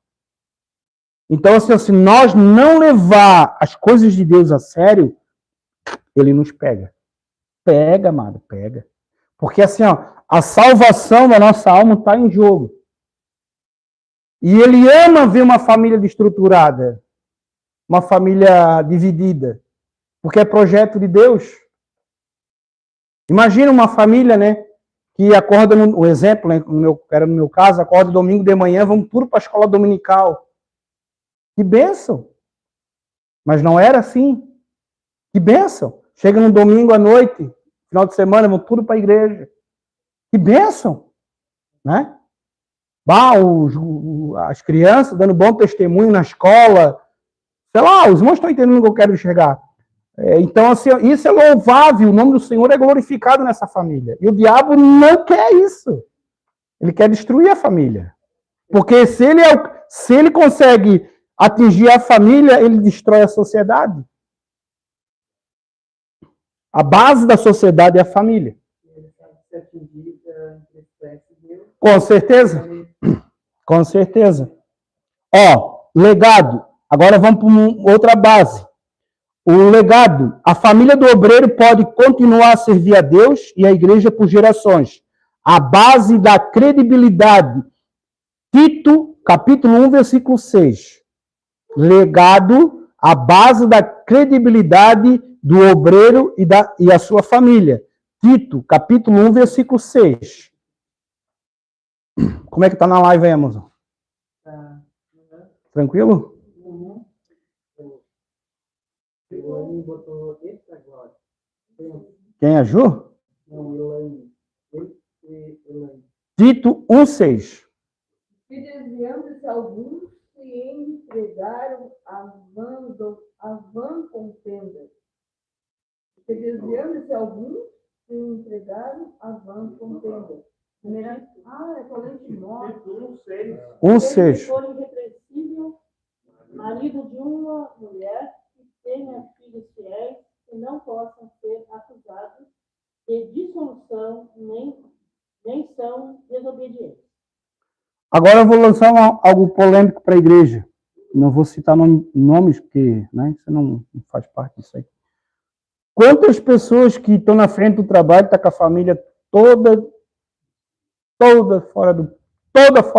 Então, assim, se nós não levar as coisas de Deus a sério, ele nos pega. Pega, amado, pega. Porque assim, ó, a salvação da nossa alma está em jogo. E ele ama ver uma família destruturada, uma família dividida, porque é projeto de Deus. Imagina uma família, né, que acorda, um exemplo, né, era no meu caso, acorda domingo de manhã, vamos tudo para a escola dominical. Que bênção! Mas não era assim. Que bênção! Chega no domingo à noite, final de semana, vão tudo para a igreja. Que bênção! Né? As crianças dando bom testemunho na escola. Sei lá, os irmãos estão entendendo o que eu quero chegar. Então, assim, isso é louvável, o nome do Senhor é glorificado nessa família. E o diabo não quer isso. Ele quer destruir a família. Porque se ele consegue atingir a família, ele destrói a sociedade. A base da sociedade é a família. Com certeza. Com certeza. Ó, legado. Agora vamos para outra base. O legado. A família do obreiro pode continuar a servir a Deus e a igreja por gerações. A base da credibilidade. Tito, capítulo 1, versículo 6. Legado, a base da credibilidade do obreiro e a sua família. Tito, capítulo 1, versículo 6. Como é que está na live aí, Amazon? Tranquilo? Quem é Ju? Tito 1,6. E desviando-se alguns, se entregaram a vã contenda. E desviando-se alguns, se entregaram a vã contenda. É colete de morte. 1,6. For irrepreensível, marido de uma mulher que tenha filhos fiéis que não possam ser acusados de dissolução, nem são desobedientes. Agora eu vou lançar algo polêmico para a igreja. Não vou citar nomes, porque isso não faz parte disso aí. Quantas pessoas que estão na frente do trabalho, estão com a família toda fora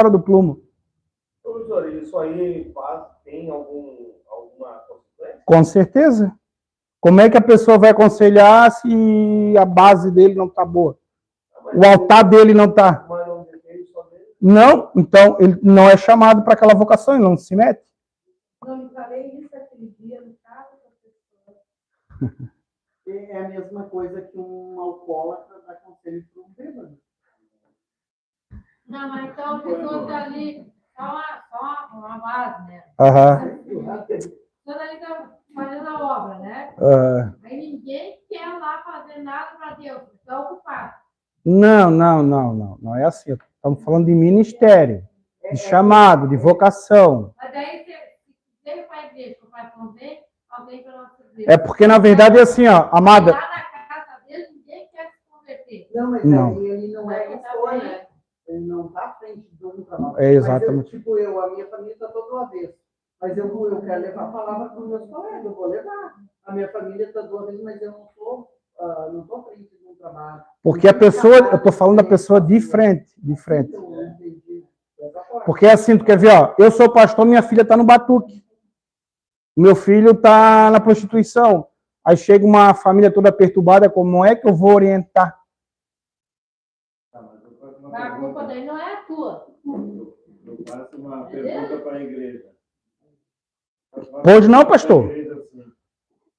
do plumo? Professor, isso aí tem alguma consequência? Com certeza. Como é que a pessoa vai aconselhar se a base dele não está boa? O altar dele não está. Mas não depende só dele. Não, então ele não é chamado para aquela vocação, ele não se mete. Não me falei isso aquele dia no carro da pessoa. é a mesma coisa que um alcoólatra dá conselho para um bêbado. Não, mas então a pessoa está ali, só uma base, né? Aham. A pessoa ali está fazendo a obra, né? Aí ninguém quer lá fazer nada para Deus, está ocupado. Não é assim. Estamos falando de ministério, de chamado, de vocação. Mas daí, se veio para a igreja, que o pastor vem, alguém para nossa igreja. É porque, na verdade, é assim, ó, amada. Lá na casa dele, ninguém quer se converter. Não, mas Não. aí ele não é pastor, né? Ele não está à frente de um trabalho. É, exatamente. Mas a minha família está toda uma vez. Mas eu quero levar a palavra para os meus colegas, eu vou levar. A minha família está duas vezes, mas eu não estou à frente de um trabalho. Porque a pessoa, eu estou falando da pessoa de frente. Porque é assim, tu quer ver, ó, eu sou pastor, minha filha está no batuque. Meu filho está na prostituição. Aí chega uma família toda perturbada, como é que eu vou orientar? A culpa dele não é a tua. Eu faço uma pergunta para a igreja. Hoje não, pastor.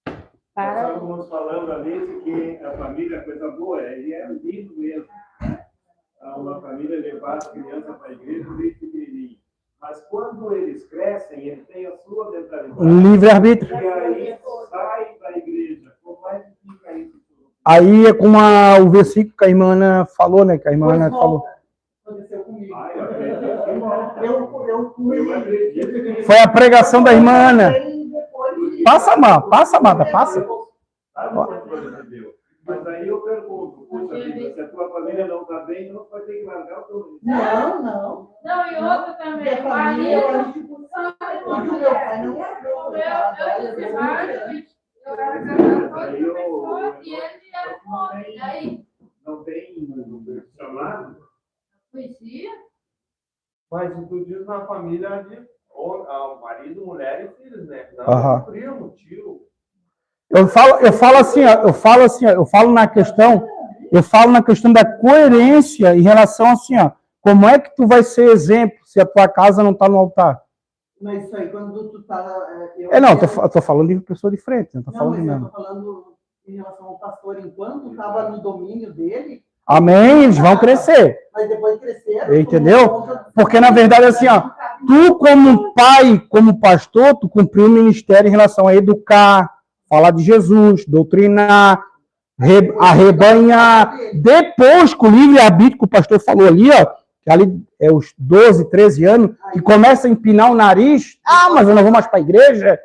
Nós estávamos falando ali de que a família é coisa boa, ele é lindo mesmo. Uma família levar as crianças para a igreja desde pequenininho. Mas quando eles crescem, eles têm a sua mentalidade. Livre-arbítrio. E aí sai da igreja. Como é que fica isso? Aí é como o versículo que a irmã Ana falou, né? Que a irmã Ana falou. Aconteceu comigo. Ai, eu acredito que não. Eu fui. Eu acredito que Foi a pregação da irmã Ana. Passa, Amada, passa. sabe uma coisa de Deus. Mas aí eu pergunto, puxa vida, se a tua família não está bem, não vai ter que largar o teu filho. Não, não. Não, e outra também. Minha família, eu acho que Marido, meu pai não largou. eu era casada com outra pessoa e ele era um homem. E aí, Não tem chamado? conhecia? Mas tu diz na família de marido, mulher e filhos, né? Não, Aham. primo, tio. Eu falo na questão da coerência em relação assim, ó, como é que tu vai ser exemplo se a tua casa não está no altar? Mas isso aí, quando tu tá... Eu tô falando de pessoa de frente, não tô Não, falando mas de eu mesmo. tô falando em relação ao pastor, enquanto estava no domínio dele, Amém, eles vão crescer. mas depois cresceram... Entendeu? Porque, na verdade, assim, ó, tu como pai, como pastor, tu cumpriu o ministério em relação a educar, falar de Jesus, doutrinar, arrebanhar. Depois que o livre-arbítrio que o pastor falou ali, ó, que ali é os 12, 13 anos, que começa a empinar o nariz, mas eu não vou mais para a igreja,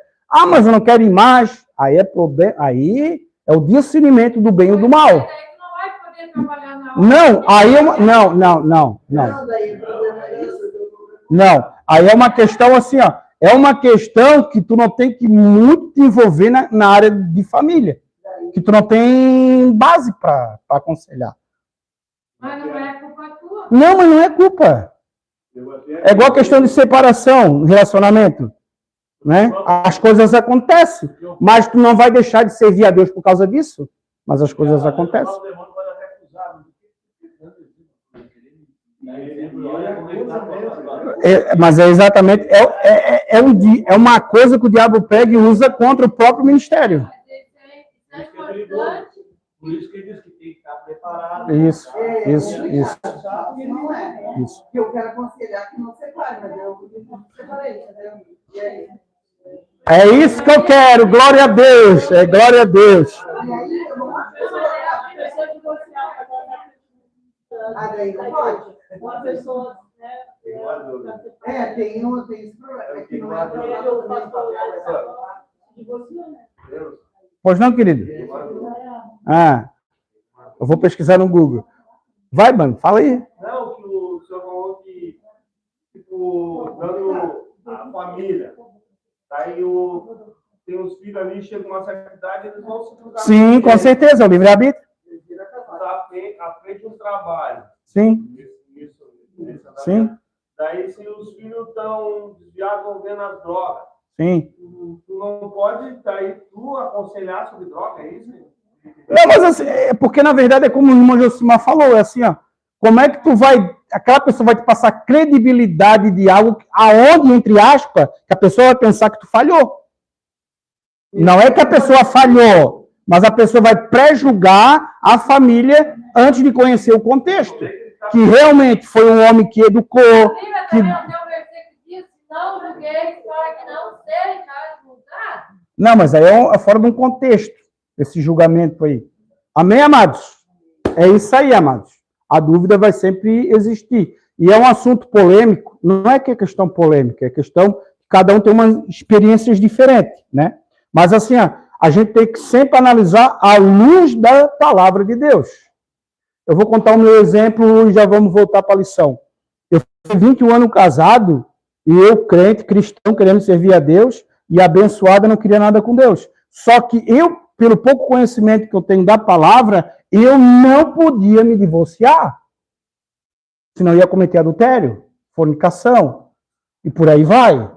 mas eu não quero ir mais. Aí é problema, aí é o discernimento do bem e do mal. Daí tu não vai poder trabalhar na obra. Não, aí é uma, não. daí o problema é isso. Não, aí é uma questão assim, ó. É uma questão que tu não tem que muito te envolver na área de família. Que tu não tem base para aconselhar. Mas não é culpa tua. Não, mas não é culpa. É igual a questão de separação, relacionamento. Né? As coisas acontecem. Mas tu não vai deixar de servir a Deus por causa disso. Mas as coisas acontecem. Mas é exatamente, é uma coisa que o diabo pega e usa contra o próprio ministério. Isso é importante. Por isso que ele diz que tem que estar preparado. Isso. Não é. Isso. Que eu quero aconselhar que não separe, mas eu separei, entendeu? E aí? É isso que eu quero, glória a Deus, glória a Deus. E aí, eu não acho daí não pode. Uma pessoa, né? Tem esse problema. É que não é Pois não, querido? Eu vou pesquisar no Google. Vai, mano, fala aí. Não, que o senhor falou que, tipo, dando a família. Daí tem os filhos ali, chegam uma certa idade, eles vão se cruzar. Sim, com certeza, é o livre-arbítrio. À frente do trabalho. Sim. Sim. Daí, se os filhos estão desviados, vão vendo as drogas. Sim. Tu não pode, daí, tu aconselhar sobre droga, é isso? Não, mas assim, porque na verdade é como o irmão Josimar falou, é assim, ó. Como é que tu vai, aquela pessoa vai te passar credibilidade de algo aonde, entre aspas, que a pessoa vai pensar que tu falhou. Não é que a pessoa falhou, mas a pessoa vai pré-julgar a família antes de conhecer o contexto. Que realmente foi um homem que educou. Que... Não julguei para que não seja julgado. Não, mas aí é fora de um contexto, esse julgamento aí. Amém, amados? É isso aí, amados. A dúvida vai sempre existir. E é um assunto polêmico, não é que é questão polêmica, é questão que cada um tem umas experiências diferentes, né? Mas assim, a gente tem que sempre analisar à luz da palavra de Deus. Eu vou contar o meu exemplo e já vamos voltar para a lição. Eu fui 21 anos casado e eu, crente, cristão, querendo servir a Deus e abençoado, não queria nada com Deus. Só que eu, pelo pouco conhecimento que eu tenho da palavra, eu não podia me divorciar. Senão eu ia cometer adultério, fornicação, e por aí vai.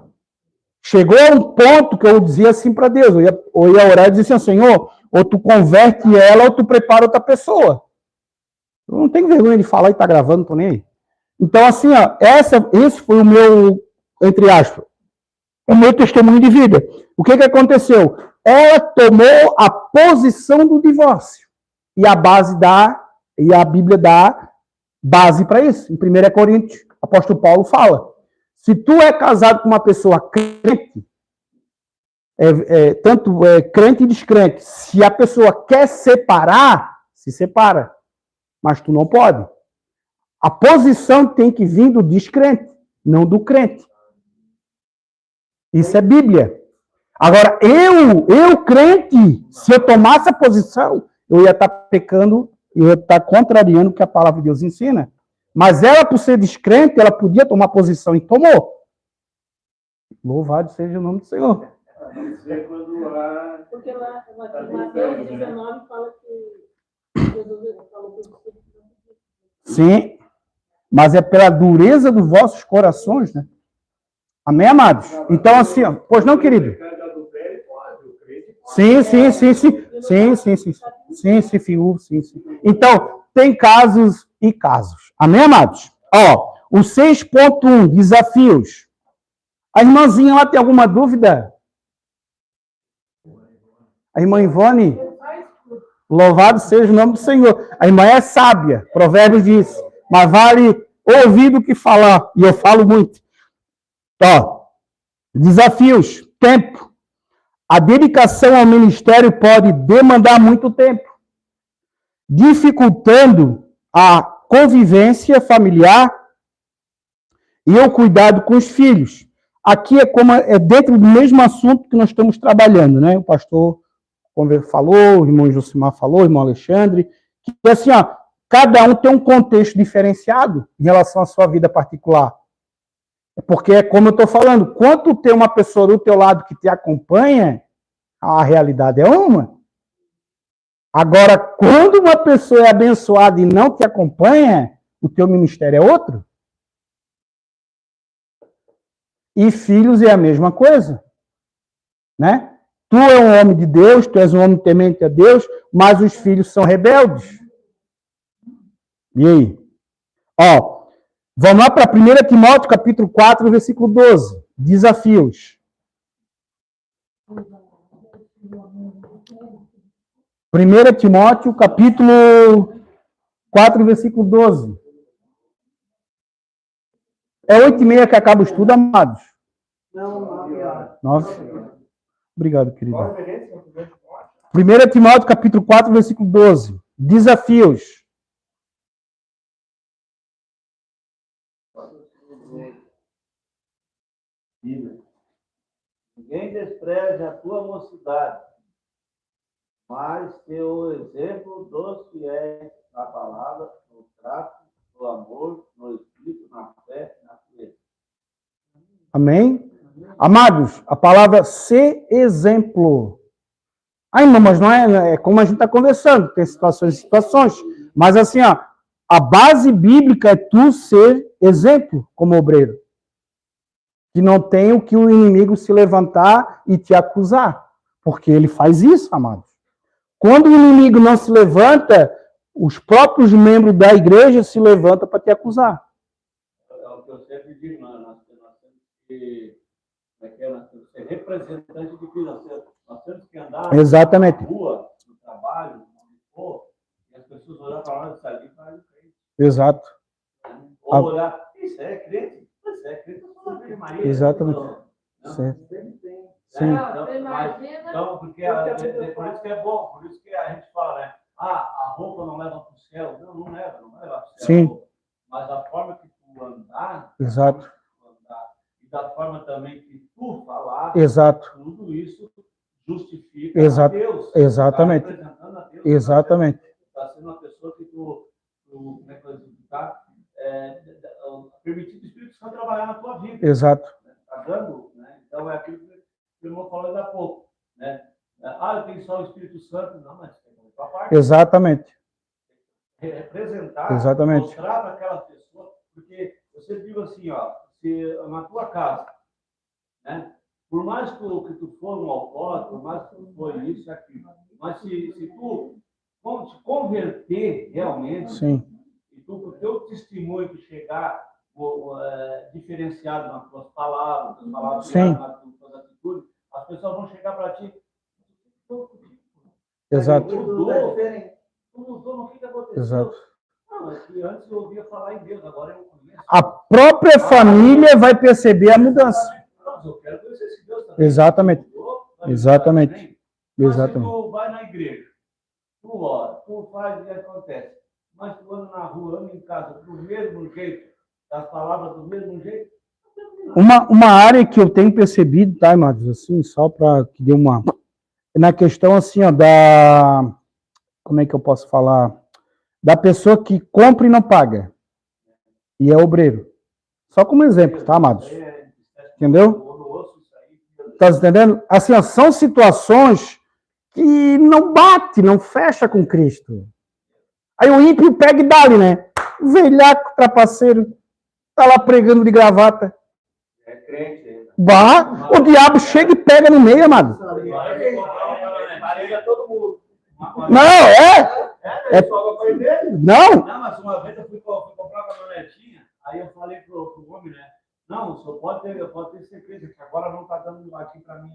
Chegou a um ponto que eu dizia assim para Deus, eu ia orar e dizia assim, Senhor, ou tu converte ela ou tu prepara outra pessoa. Eu não tenho vergonha de falar e tá gravando, tô nem aí. Então, assim, ó, esse foi o meu, entre aspas, o meu testemunho de vida. O que aconteceu? Ela tomou a posição do divórcio. E a Bíblia dá base para isso. Em 1 Coríntios, o apóstolo Paulo fala, se tu é casado com uma pessoa crente, tanto crente e descrente, se a pessoa quer separar, se separa. Mas tu não pode. A posição tem que vir do descrente, não do crente. Isso é Bíblia. Agora, eu crente, se eu tomasse a posição, eu ia estar pecando, eu ia estar contrariando o que a palavra de Deus ensina. Mas ela, por ser descrente, ela podia tomar posição e tomou. Louvado seja o nome do Senhor. Porque lá em Mateus 19 fala que Jesus falou que o Sim, mas é pela dureza dos vossos corações, né? Amém, amados? Então, assim, ó, pois não, querido? Sim, figura, sim. Então, tem casos e casos. Amém, amados? Ó, o 6.1, desafios. A irmãzinha lá tem alguma dúvida? A irmã Ivone? Louvado seja o nome do Senhor. A irmã é sábia, Provérbios diz, mas vale ouvir do que falar, e eu falo muito. Ó, desafios, tempo. A dedicação ao ministério pode demandar muito tempo, dificultando a convivência familiar e o cuidado com os filhos. Aqui é dentro do mesmo assunto que nós estamos trabalhando, né? O pastor falou, o irmão Josimar falou, o irmão Alexandre, que assim, ó, cada um tem um contexto diferenciado em relação à sua vida particular. Porque é como eu estou falando, quando tem uma pessoa do teu lado que te acompanha, a realidade é uma. Agora, quando uma pessoa é abençoada e não te acompanha, o teu ministério é outro. E filhos é a mesma coisa, né? Tu é um homem de Deus, tu és um homem temente a Deus, mas os filhos são rebeldes. E aí? Ó, vamos lá para 1 Timóteo, capítulo 4, versículo 12. Desafios. 1 Timóteo, capítulo 4, versículo 12. É 8h30 que acaba o estudo, amados? Não, 9 horas. 9? Obrigado, querido. 1 Timóteo, capítulo 4, versículo 12. Desafios. Ninguém despreze a tua mocidade, mas teu exemplo dos fiéis na palavra, no trato, no amor, no espírito, na fé, na pureza. Amém? Amados, a palavra ser exemplo. Ai, irmão, mas não é como a gente está conversando, tem situações e situações. Mas assim, ó, a base bíblica é tu ser exemplo como obreiro. Que não tem o que o inimigo se levantar e te acusar. Porque ele faz isso, amados. Quando o inimigo não se levanta, os próprios membros da igreja se levantam para te acusar. É o que eu sempre digo, nós temos que ser representante de Cristo. Nós temos que andar Exatamente. na rua, no trabalho, onde for, e as pessoas olham para nós e saem ali para crente. Exato. Ou olhar, isso é crente? Isso é crente, eu sou da Virgem Maria. Exatamente. Não. Certo. Sim. Então, porque por isso que é bom, por isso que a gente fala, né? A roupa não leva para o céu. Não vai levar para o céu. Sim. Mas a forma que tu andar, Exato. e da forma também que tu falar, Exato. tudo isso justifica Exato. a Deus. Exatamente. Tá representando a Deus. Exatamente. Está sendo uma pessoa que como é que eu digo, tá? Permitindo o Espírito Santo trabalhar na tua vida. Exato. Está dando, né? Então é aquilo que o irmão falou ainda há pouco, né? Eu tenho só o Espírito Santo, não, mas tem que fazer parte. Exatamente. Representar, Exatamente. mostrar para aquela pessoa, porque você diz assim, ó, se na tua casa, né? Por mais que tu for um alcoólatra, por mais que tu for isso e aquilo, mas se tu te converter realmente, Sim. e tu, o teu testemunho chegar diferenciado nas tuas palavras, Sim. nas tuas atitudes, as pessoas vão chegar para ti. Exato. Tu mudou, não fica acontecendo. Exato. Não, é que antes eu ouvia falar em Deus, agora eu conheço. A própria família vai perceber a mudança. Eu quero conhecer esse Deus também. Exatamente. Exatamente. Mas Exatamente. se tu vai na igreja, tu ora, tu faz o que acontece, mas tu anda na rua, anda em casa do mesmo jeito, das palavras do mesmo jeito. Uma área que eu tenho percebido, tá, amados, assim, só para que dê uma... Na questão, assim, ó, da... Como é que eu posso falar? Da pessoa que compra e não paga. E é obreiro. Só como exemplo, tá, amados? Entendeu? Tá entendendo? Assim, ó, são situações que não bate, não fecha com Cristo. Aí o ímpio pega e dá-lhe, né? O velhaco, trapaceiro, tá lá pregando de gravata. É crente ainda. Bah, o diabo chega e pega no meio, amado. Não, Não. Não, mas uma vez eu fui comprar uma caminhonetinha, aí eu falei pro homem, né? Não, o senhor pode ter certeza que agora não está dando aqui para mim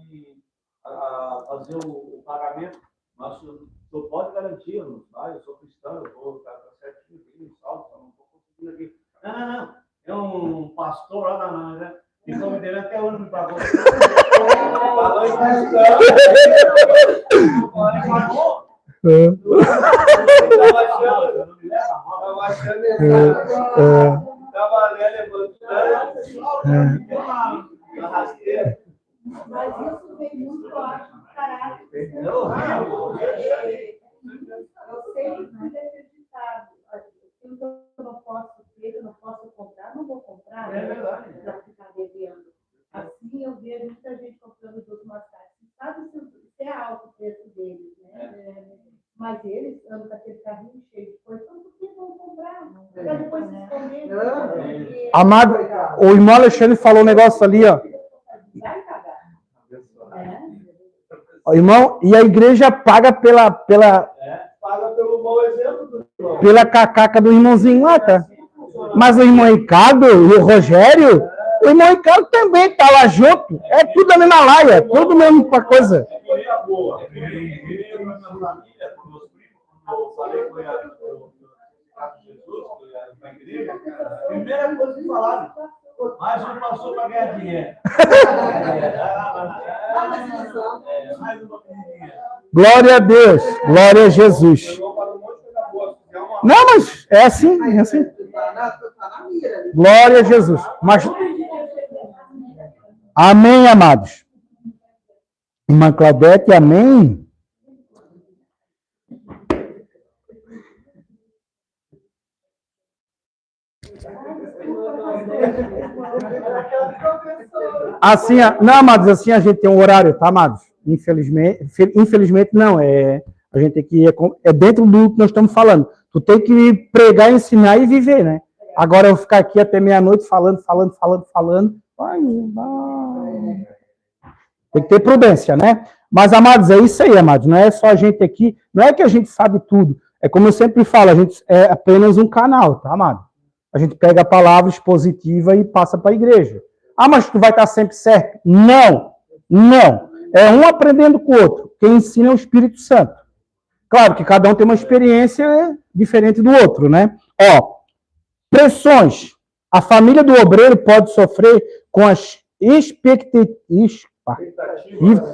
fazer o pagamento, mas o senhor pode garantir, eu sou cristão, eu vou estar certinho, salvo, só não estou conseguindo aqui. Não. É um pastor lá na ficou me devendo até hoje, me pagou. Falou em cristão. Mas isso vem muito do caráter. Eu sempre fui acreditado. Aquilo que eu não posso ter, eu não posso comprar, não vou comprar. É verdade. Para ficar devendo. Assim eu vejo muita gente comprando os outros mascates. Sabe se é alto o preço deles, né? Mas eles andam com aquele carrinho cheio de coisa, então por que vão comprar? Para depois se esconder. Amado, o irmão Alexandre falou um negócio ali, ó. Vai cagar. Irmão, e a igreja paga paga pelo bom exemplo do irmão. pela cacaca do irmãozinho lá, tá? Mas o irmão Ricardo e o Rogério, o irmão Ricardo também tá lá junto. É tudo a mesma laia, tudo mesmo pra coisa. É coisa boa. Eu, na minha família, com meus primos, quando eu falei com Jesus, com a igreja, a primeira coisa que falaram, mais um pastor para ganhar dinheiro. Mais uma pequenininha. Glória a Deus, glória a Jesus. Não, mas é assim, é assim. Glória a Jesus. Mas... Amém, amados. Irmã Claudete, amém. Assim, não, amados, assim a gente tem um horário, tá, amados? Infelizmente não, a gente tem que é dentro do que nós estamos falando. Tu tem que pregar, ensinar e viver, né? Agora eu ficar aqui até meia-noite falando. Vai. Tem que ter prudência, né? Mas, amados, é isso aí, amados. Não é só a gente aqui, não é que a gente sabe tudo. É como eu sempre falo, a gente é apenas um canal, tá, amado? A gente pega a palavra expositiva e passa para a igreja. Ah, mas tu vai estar sempre certo? Não. É um aprendendo com o outro. Quem ensina é o Espírito Santo. Claro que cada um tem uma experiência diferente do outro, né? Ó, pressões. A família do obreiro pode sofrer com as expectativas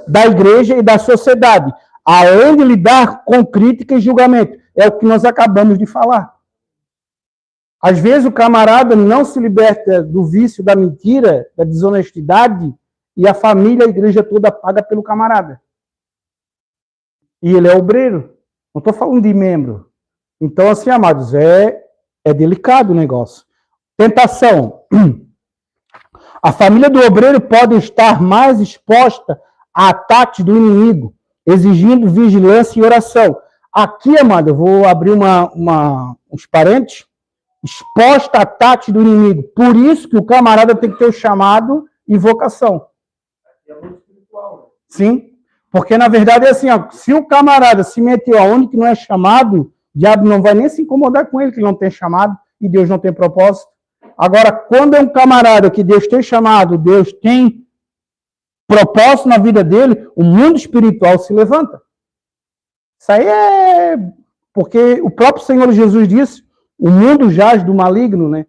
da igreja e da sociedade, além de lidar com crítica e julgamento. É o que nós acabamos de falar. Às vezes o camarada não se liberta do vício da mentira, da desonestidade, e a família, a igreja toda paga pelo camarada. E ele é obreiro. Não estou falando de membro. Então, assim, amados, é delicado o negócio. Tentação. A família do obreiro pode estar mais exposta a ataques do inimigo, exigindo vigilância e oração. Aqui, amado, eu vou abrir uns parênteses. Exposta a ataques do inimigo. Por isso que o camarada tem que ter o chamado e vocação. É muito Sim, porque na verdade é assim, ó, se o camarada se meteu aonde que não é chamado, o diabo não vai nem se incomodar com ele, que não tem chamado e Deus não tem propósito. Agora, quando é um camarada que Deus tem chamado, Deus tem propósito na vida dele, o mundo espiritual se levanta. Isso aí é porque o próprio Senhor Jesus disse, o mundo jaz do maligno, né?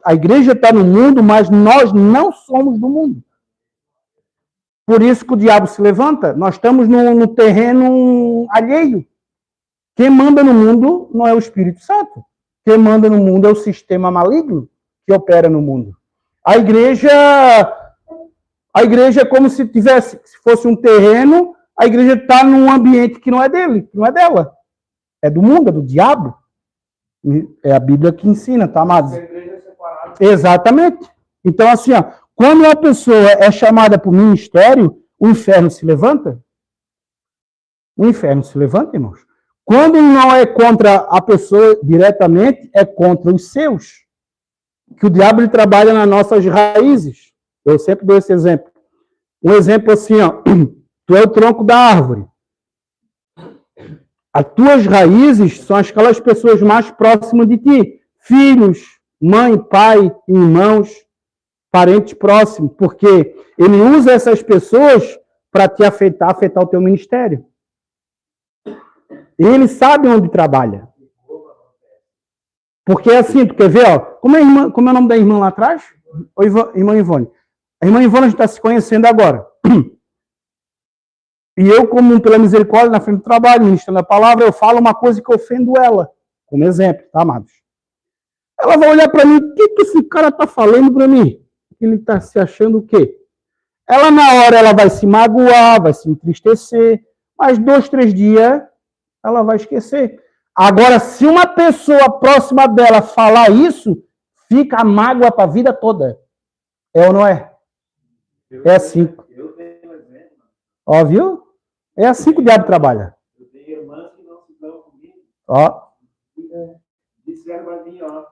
A igreja está no mundo, mas nós não somos do mundo. Por isso que o diabo se levanta. Nós estamos no terreno alheio. Quem manda no mundo não é o Espírito Santo. Quem manda no mundo é o sistema maligno que opera no mundo. A igreja é como se fosse um terreno, a igreja está num ambiente que não é dele, que não é dela. É do mundo, é do diabo. É a Bíblia que ensina, tá, amados? Exatamente. Então, assim, ó, quando uma pessoa é chamada para o ministério, o inferno se levanta. O inferno se levanta, irmãos. Quando não é contra a pessoa diretamente, é contra os seus. Que o diabo ele trabalha nas nossas raízes. Eu sempre dou esse exemplo. Um exemplo assim, ó, tu é o tronco da árvore. As tuas raízes são aquelas pessoas mais próximas de ti. Filhos, mãe, pai, irmãos, parentes próximos. Porque ele usa essas pessoas para te afetar o teu ministério. Ele sabe onde trabalha. Porque é assim, tu quer ver, ó, como é o nome da irmã lá atrás? Irmã Ivone. A irmã Ivone a gente está se conhecendo agora. E eu, como pela misericórdia, na frente do trabalho, ministrando a palavra, eu falo uma coisa que ofendo ela. Como exemplo, tá, amados? Ela vai olhar para mim, o que esse cara está falando para mim? Ele está se achando o quê? Ela, na hora, ela vai se magoar, vai se entristecer, mas 2, 3 dias, ela vai esquecer. Agora, se uma pessoa próxima dela falar isso, fica a mágoa para a vida toda. É ou não é? É assim. Ó, viu? É assim que o diabo trabalha. Eu tenho irmãs que não se dão comigo. Ó. Disseram para mim, ó.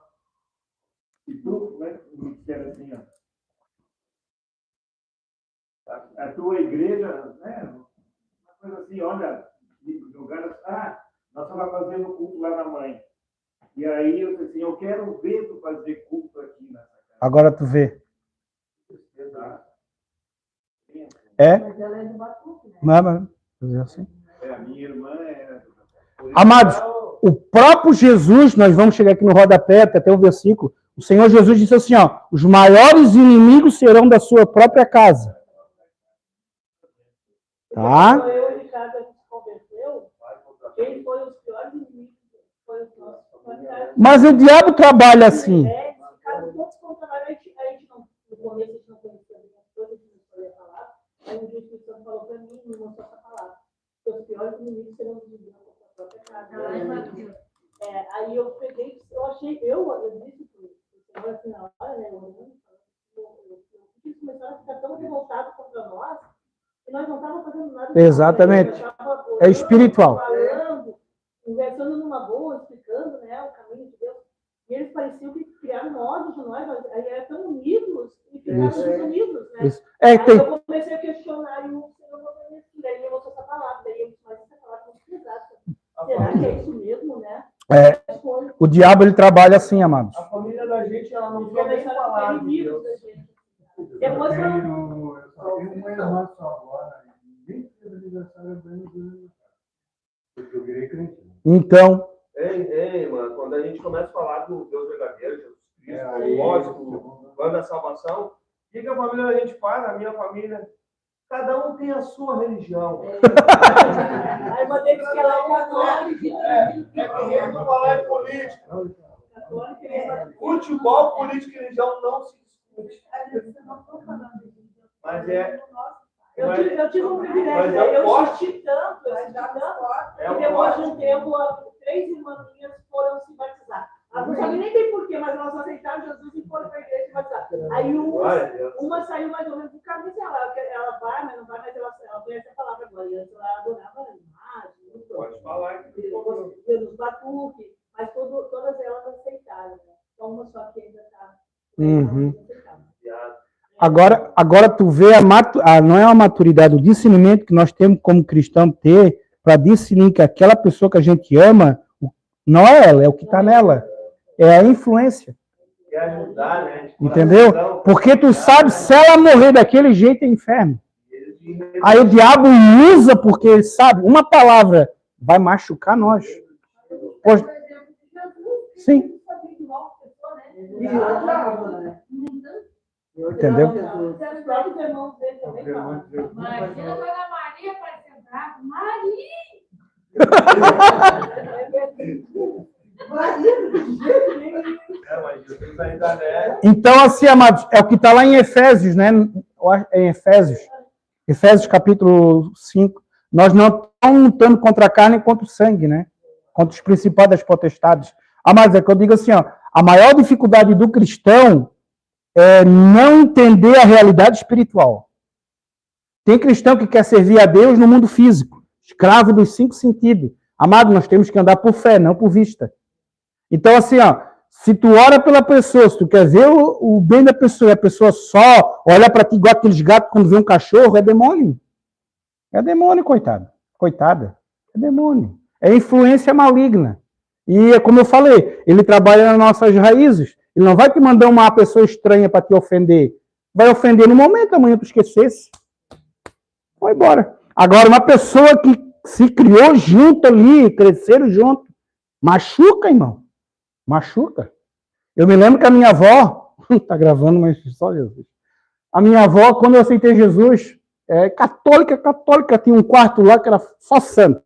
E tu, né? Me disseram assim, ó. A tua igreja, né? Uma coisa assim, olha, jogaram, nós estamos fazendo culto lá na mãe. E aí eu disse assim, eu quero ver tu fazer culto aqui nessa casa. Agora tu vê. É? Mas ela é do Batuque, né? Não é, mas fazer assim. A minha irmã é... Amados, o próprio Jesus, nós vamos chegar aqui no rodapé, até o versículo, o Senhor Jesus disse assim, ó, os maiores inimigos serão da sua própria casa. Tá? Quando eu e Ricardo a gente se converteu, quem foi os piores inimigos? Foi os nossos familiares. Mas o diabo trabalha assim. Cada todos contaram, a gente não, no começo a gente não conhecia muitas coisas, a gente não sabia falar. Aí um dia o Espírito Santo falou para mim, me mostrou essa palavra. Que os piores inimigos serão os inimigos da sua própria casa. Aí eu peguei, eu disse pro Senhor assim na hora, né? Eles começaram a ficar tão revoltados contra nós, que nós não estávamos fazendo nada. Exatamente. É espiritual. Falando, conversando numa boa, explicando, né, o caminho de Deus. E eles pareciam que criaram ódio de nós, aí eram tão unidos e ficaram desunidos, né? Aí eu comecei a questionar e o Senhor não me disse, daí eu mostrei essa palavra, daí eu disse, mas essa palavra é muito pesada. Será que é isso mesmo, né? O diabo, ele trabalha assim, amados. A família da gente, ela não quer nem falar de Deus. Depois eu só tenho uma irmã só agora, nem fez aniversário do porque eu virei crente. Então. Mano, quando a gente começa a falar do Deus verdadeiro, Jesus Cristo, lógico, o plano da salvação, o que a família da gente faz? A minha família, cada um tem a sua religião. Aí mandei que ela é católica. Querendo falar de política. Futebol, política e religião não se discute. Mas eu tive um privilégio, eu assisti tanto, e depois de um tempo, 3 irmãs minhas foram se batizar. Elas não sabem nem bem porquê, mas elas aceitaram Jesus e foram para a igreja se batizar. Aí uma saiu mais ou menos do caminho, ela vai, mas não vai, mas ela conhece a palavra agora. E antes ela adorava a imagem, pode falar que nos batuques, mas todas elas aceitaram. Né? Então uma só que ainda está. Agora tu vê não é a maturidade, o discernimento que nós temos como cristão ter para discernir que aquela pessoa que a gente ama, não é ela, é o que está nela. É a influência. E ajudar, né? Entendeu? Porque tu sabe, se ela morrer daquele jeito, é inferno. Aí o diabo usa, porque ele sabe, uma palavra vai machucar nós. Pois, sim. E odiava, né? Entendeu? Os próprios irmãos dele também falam. Imagina quando a Maria vai sentar. Maria! Mas Jesus ainda é. Então, assim, amados, é o que está lá em Efésios, né? Em Efésios capítulo 5. Nós não estamos lutando contra a carne e contra o sangue, né? Contra os principais das potestades. Amados, é que eu digo assim, ó, a maior dificuldade do cristão é não entender a realidade espiritual. Tem cristão que quer servir a Deus no mundo físico, escravo dos 5 sentidos. Amado, nós temos que andar por fé, não por vista. Então, assim, ó, se tu ora pela pessoa, se tu quer ver o bem da pessoa, e a pessoa só olha para ti igual aqueles gatos quando vê um cachorro, é demônio. É demônio, coitado. Coitada. É demônio. É influência maligna. E é como eu falei, ele trabalha nas nossas raízes. Ele não vai te mandar uma pessoa estranha para te ofender. Vai ofender no momento, amanhã tu esquecesse. Vai embora. Agora, uma pessoa que se criou junto ali, cresceram junto, machuca, irmão. Machuca. Eu me lembro que a minha avó, tá gravando, mas só Jesus. A minha avó, quando eu aceitei Jesus, católica, tinha um quarto lá que era só santo.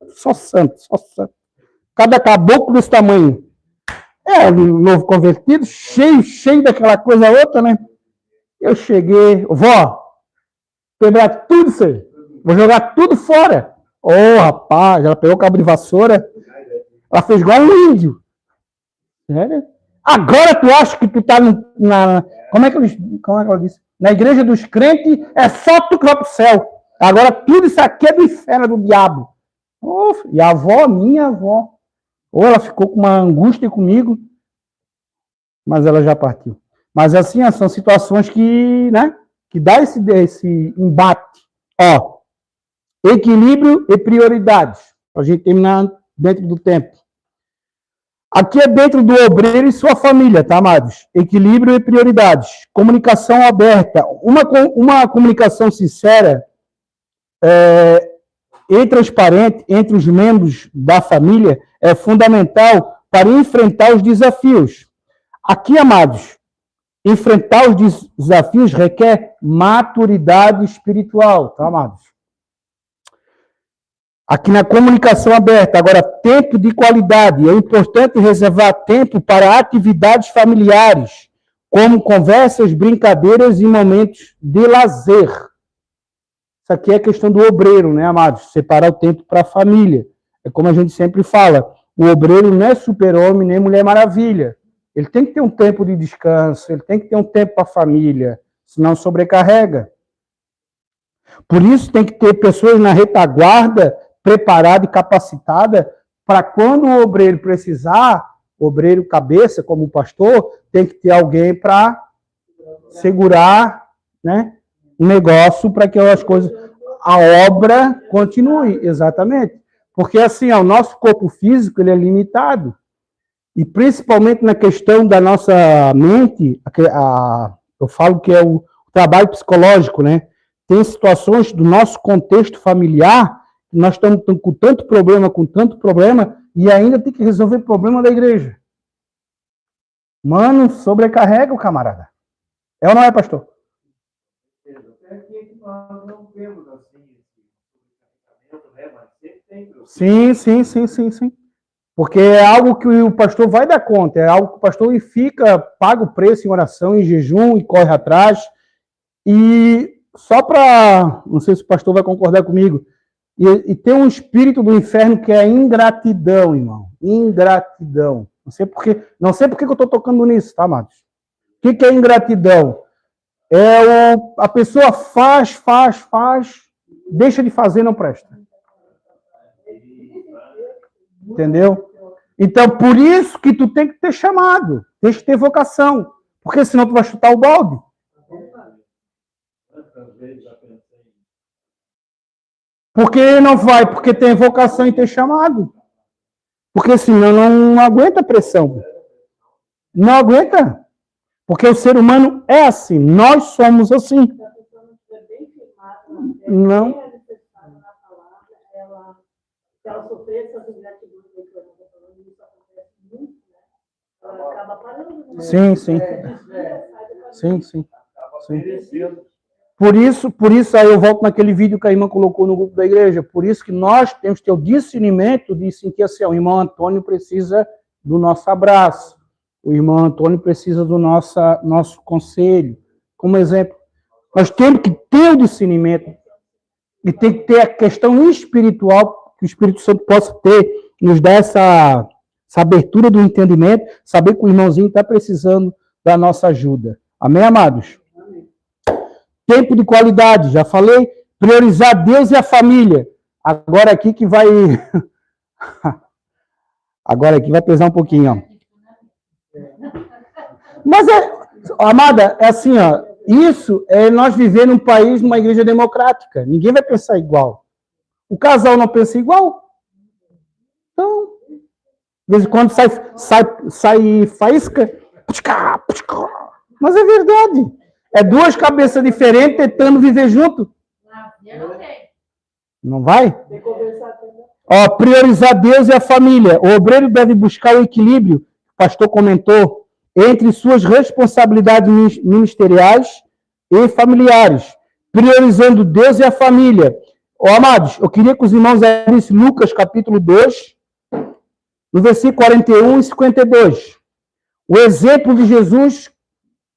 Cada caboclo desse tamanho. Um novo convertido, cheio daquela coisa outra, né? Eu cheguei, vó, quebrar tudo isso aí. Vou jogar tudo fora. Rapaz, ela pegou o cabo de vassoura, ela fez igual um índio. Sério? Agora tu acha que tu tá como é que ela disse? Na igreja dos crentes, é só tu que vai pro céu. Agora tudo isso aqui é do inferno, do diabo. E a avó, minha avó, ou ela ficou com uma angústia comigo, mas ela já partiu. Mas assim, são situações que, né, que dá esse embate. Equilíbrio e prioridades. Para a gente terminar dentro do tempo. Aqui é dentro do obreiro e sua família, tá, amados? Equilíbrio e prioridades. Comunicação aberta. Uma comunicação sincera e transparente entre os membros da família é fundamental para enfrentar os desafios. Aqui, amados, enfrentar os desafios requer maturidade espiritual, tá, amados? Aqui na comunicação aberta, agora, tempo de qualidade. É importante reservar tempo para atividades familiares, como conversas, brincadeiras e momentos de lazer. Isso aqui é a questão do obreiro, né, amados? Separar o tempo para a família. É como a gente sempre fala, o obreiro não é super-homem nem Mulher Maravilha. Ele tem que ter um tempo de descanso, ele tem que ter um tempo para a família, senão sobrecarrega. Por isso tem que ter pessoas na retaguarda, preparada e capacitada, para quando o obreiro precisar, o obreiro cabeça, como o pastor, tem que ter alguém para segurar, né, um negócio para que as coisas, a obra continue, exatamente. Porque assim, o nosso corpo físico ele é limitado. E principalmente na questão da nossa mente, eu falo que é o trabalho psicológico, né? Tem situações do nosso contexto familiar, nós estamos com tanto problema, e ainda tem que resolver o problema da igreja. Mano, sobrecarrega o camarada. É ou não é, pastor? Nós não vemos assim né? Mas sempre tem. Sim. Porque é algo que o pastor vai dar conta, é algo que o pastor paga o preço em oração, em jejum, e corre atrás. E só para, não sei se o pastor vai concordar comigo, e tem um espírito do inferno que é a ingratidão, irmão. Ingratidão. Não sei por que eu estou tocando nisso, tá, amados? O que é ingratidão? A pessoa faz, deixa de fazer, não presta. Entendeu? Então, por isso que tu tem que ter chamado, tem que ter vocação, porque senão tu vai chutar o balde. Por que não vai? Porque tem vocação e tem chamado. Porque senão não aguenta a pressão. Não aguenta. Porque o ser humano é assim. Nós somos assim. Se a pessoa não estiver bem firmada na fé, Não. bem alicerçada na palavra, se ela sofrer essas ingratidões que eu estou falando, isso acontece muito, né? Ela acaba parando. Né? Sim, sim. Desvia, sai do caminho. Sim, sim. Acaba Sim. perecendo. Por isso aí eu volto naquele vídeo que a irmã colocou no grupo da igreja. Por isso que nós temos que ter o discernimento de sentir assim, o irmão Antônio precisa do nosso abraço. O irmão Antônio precisa do nosso conselho. Como exemplo, nós temos que ter o discernimento e tem que ter a questão espiritual que o Espírito Santo possa ter, nos dar essa abertura do entendimento, saber que o irmãozinho está precisando da nossa ajuda. Amém, amados? Tempo de qualidade, já falei. Priorizar Deus e a família. Agora aqui que vai... Agora aqui vai pesar um pouquinho, ó. Mas, amada, é assim, ó. Isso é nós viver num país, numa igreja democrática. Ninguém vai pensar igual. O casal não pensa igual. Então, de vez em quando sai faísca. Mas é verdade. É duas cabeças diferentes tentando viver junto. Eu não sei. Não vai? Tem que conversar também. Ó, priorizar Deus e a família. O obreiro deve buscar o equilíbrio, o pastor comentou, entre suas responsabilidades ministeriais e familiares, priorizando Deus e a família. Ó, amados, eu queria que os irmãos abrissem Lucas capítulo 2, no versículo 41 e 52. O exemplo de Jesus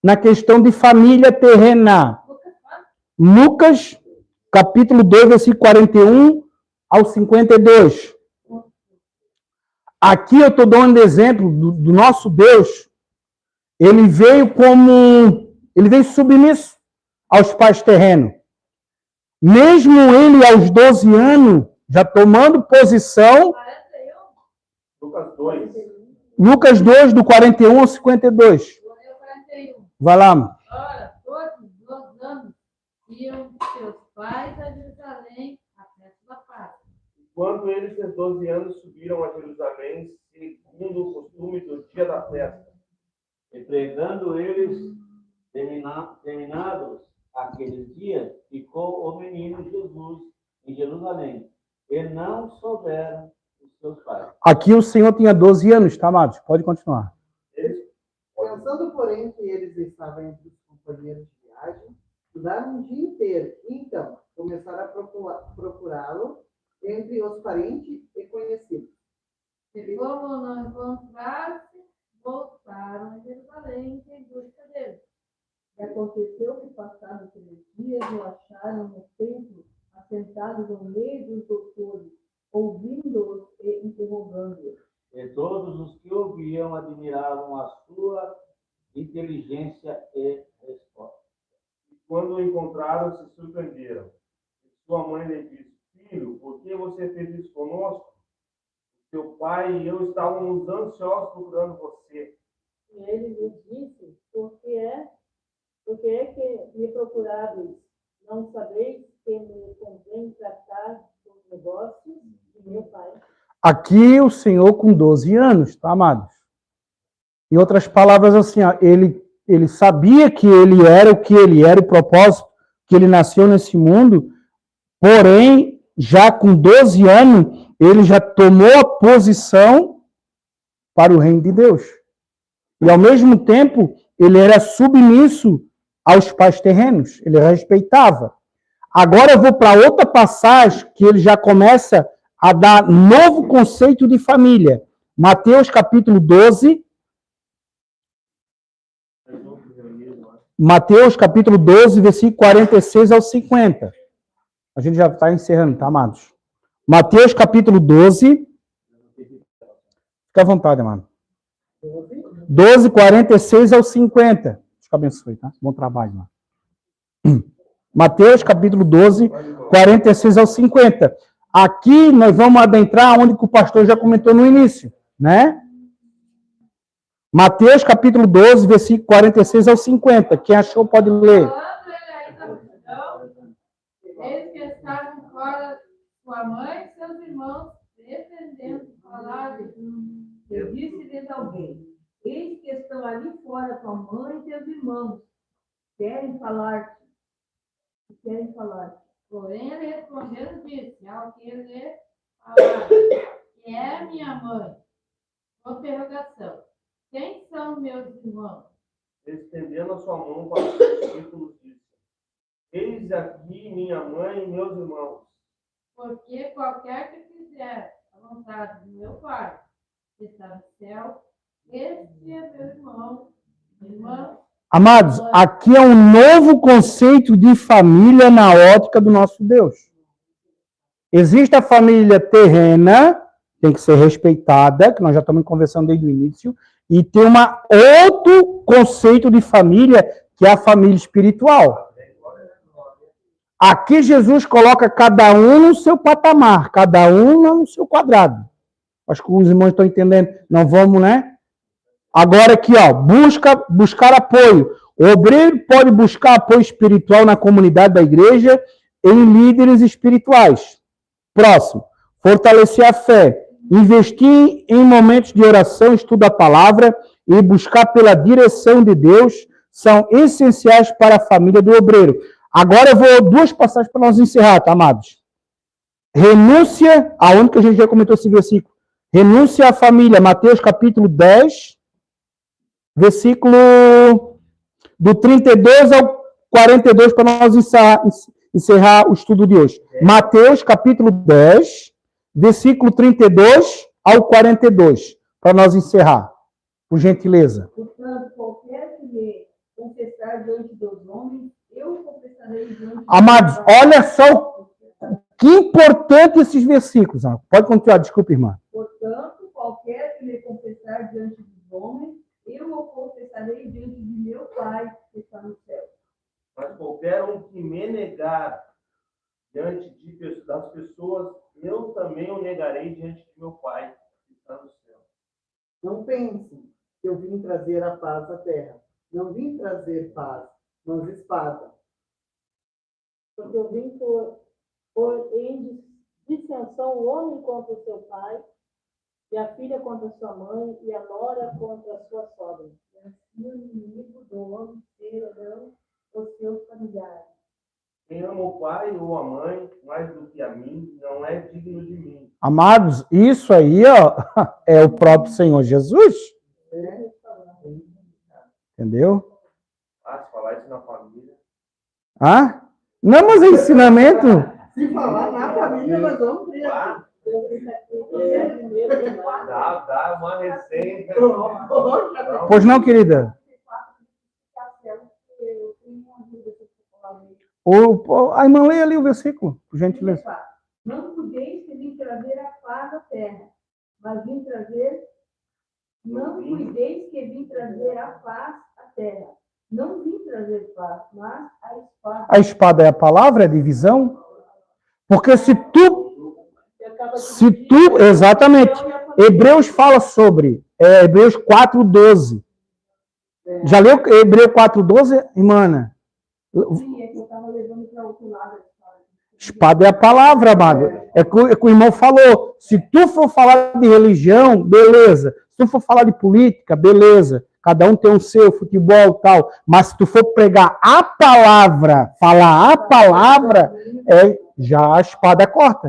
na questão de família terrena. Lucas, capítulo 2, versículo 41 ao 52. Aqui eu estou dando exemplo do nosso Deus. Ele veio submisso aos pais terrenos. Mesmo ele, aos 12 anos, já tomando posição. Lucas 2. Lucas 2, do 41 ao 52. Vai lá. Ora, todos os anos iam seus pais a Jerusalém à festa da Páscoa. Quando eles, com 12 anos, subiram a Jerusalém, segundo o costume do dia da festa. E pregando eles, terminados aqueles dias, ficou o menino Jesus em Jerusalém. E não souberam os seus pais. Aqui o Senhor tinha 12 anos, tá, amados? Pode continuar. Pensando, porém, que eles estavam entre os companheiros de viagem, estudaram um dia inteiro. Então, começaram a procurá-lo entre os parentes e conhecidos. E como não encontraram-se, voltaram a Jerusalém em busca dele. E aconteceu que, passados 3 dias, o acharam no templo, assentados no meio dos doutores, ouvindo-os e interrogando-os. E todos os que ouviam admiravam a sua inteligência e resposta. E quando o encontraram, se surpreenderam. E sua mãe lhe disse: Filho, por que você fez isso conosco? Seu pai e eu estávamos ansiosos procurando você. E ele lhes disse: Por que é que me procurareis? Não sabeis que me convém tratar dos negócios de meu pai? Aqui o Senhor com 12 anos, tá, amados? Em outras palavras, assim, ó, ele sabia que ele era o que ele era, o propósito que ele nasceu nesse mundo, porém, já com 12 anos, ele já tomou a posição para o reino de Deus. E, ao mesmo tempo, ele era submisso aos pais terrenos, ele respeitava. Agora eu vou para outra passagem que ele já começa a dar novo conceito de família. Mateus capítulo 12. Mateus capítulo 12, versículo 46 ao 50. A gente já está encerrando, tá, amados? Mateus capítulo 12. Fica à vontade, amado. 12, 46 ao 50. Deus te abençoe, tá? Bom trabalho, mano. Mateus capítulo 12, 46 ao 50. Aqui nós vamos adentrar onde o pastor já comentou no início, né? Mateus capítulo 12, versículo 46 ao 50. Quem achou pode ler. Falando ele ainda multidão, eles que estavam fora sua mãe e seus irmãos, defendendo falar. Eu disse-lhes alguém: eis que estão ali fora tua mãe e teus irmãos. Querem falar-te. Querem falar-te. Porém, ele respondendo disse ao que lhe falaram, que é minha mãe. Interrogação. Quem são meus irmãos? Estendendo a sua mão para os discípulos, disse: eis aqui minha mãe e meus irmãos. Porque qualquer que fizer a vontade do meu Pai, que está no céu, este é meu irmão, irmã. Amados, aqui é um novo conceito de família na ótica do nosso Deus. Existe a família terrena, tem que ser respeitada, que nós já estamos conversando desde o início, e tem outro conceito de família, que é a família espiritual. Aqui Jesus coloca cada um no seu patamar, cada um no seu quadrado. Acho que os irmãos estão entendendo. Não vamos, né? Agora aqui, ó, buscar apoio. O obreiro pode buscar apoio espiritual na comunidade da igreja em líderes espirituais. Próximo. Fortalecer a fé. Investir em momentos de oração, estudo da palavra e buscar pela direção de Deus são essenciais para a família do obreiro. Agora eu vou duas passagens para nós encerrar, tá, amados? Renúncia, aonde que a gente já comentou esse versículo? Renúncia à família, Mateus capítulo 10, versículo do 32 ao 42, para nós encerrar o estudo de hoje. Mateus capítulo 10, versículo 32 ao 42, para nós encerrar, por gentileza. Portanto, qualquer que me confessar diante dos homens, eu confessarei diante Amados, olha só que importante esses versículos. Pode continuar, desculpa, irmã. Portanto, qualquer que me confessar diante dos homens, eu o confessarei diante de meu Pai que está no céu. Mas qualquer um que me negar diante das pessoas, eu também o negarei diante de meu Pai que está no céu. Não pensem que eu vim trazer a paz à terra. Não vim trazer paz, mas espada. Porque eu vim por em dissensão o homem contra o seu pai, e a filha contra sua mãe, e a nora contra a sua sogra. E assim o inimigo do homem serão os seus familiares. Quem ama o pai ou a mãe mais do que a mim, não é digno de mim. Amados, isso aí, ó, é o próprio Senhor Jesus. Entendeu? Se falar isso na família. Ah? Não, mas é ensinamento. Se falar na família, nós vamos ver. Dá uma receita. Pois não, querida? A irmã lê ali o versículo, por gentileza. Não cuideis que vim trazer a paz à terra, mas vim trazer. Não cuideis que vim trazer a paz à terra. Não vim trazer paz, mas a espada. A espada é a palavra, é a divisão? Porque se tu, exatamente, Hebreus fala sobre, Hebreus 4:12. Já leu Hebreus 4:12, irmã? Sim, é que eu estava levando para o outro lado. Espada é a palavra, amado. É que o irmão falou. Se tu for falar de religião, beleza. Se tu for falar de política, beleza. Cada um tem o seu, futebol e tal. Mas se tu for pregar a palavra, falar a palavra, já a espada corta.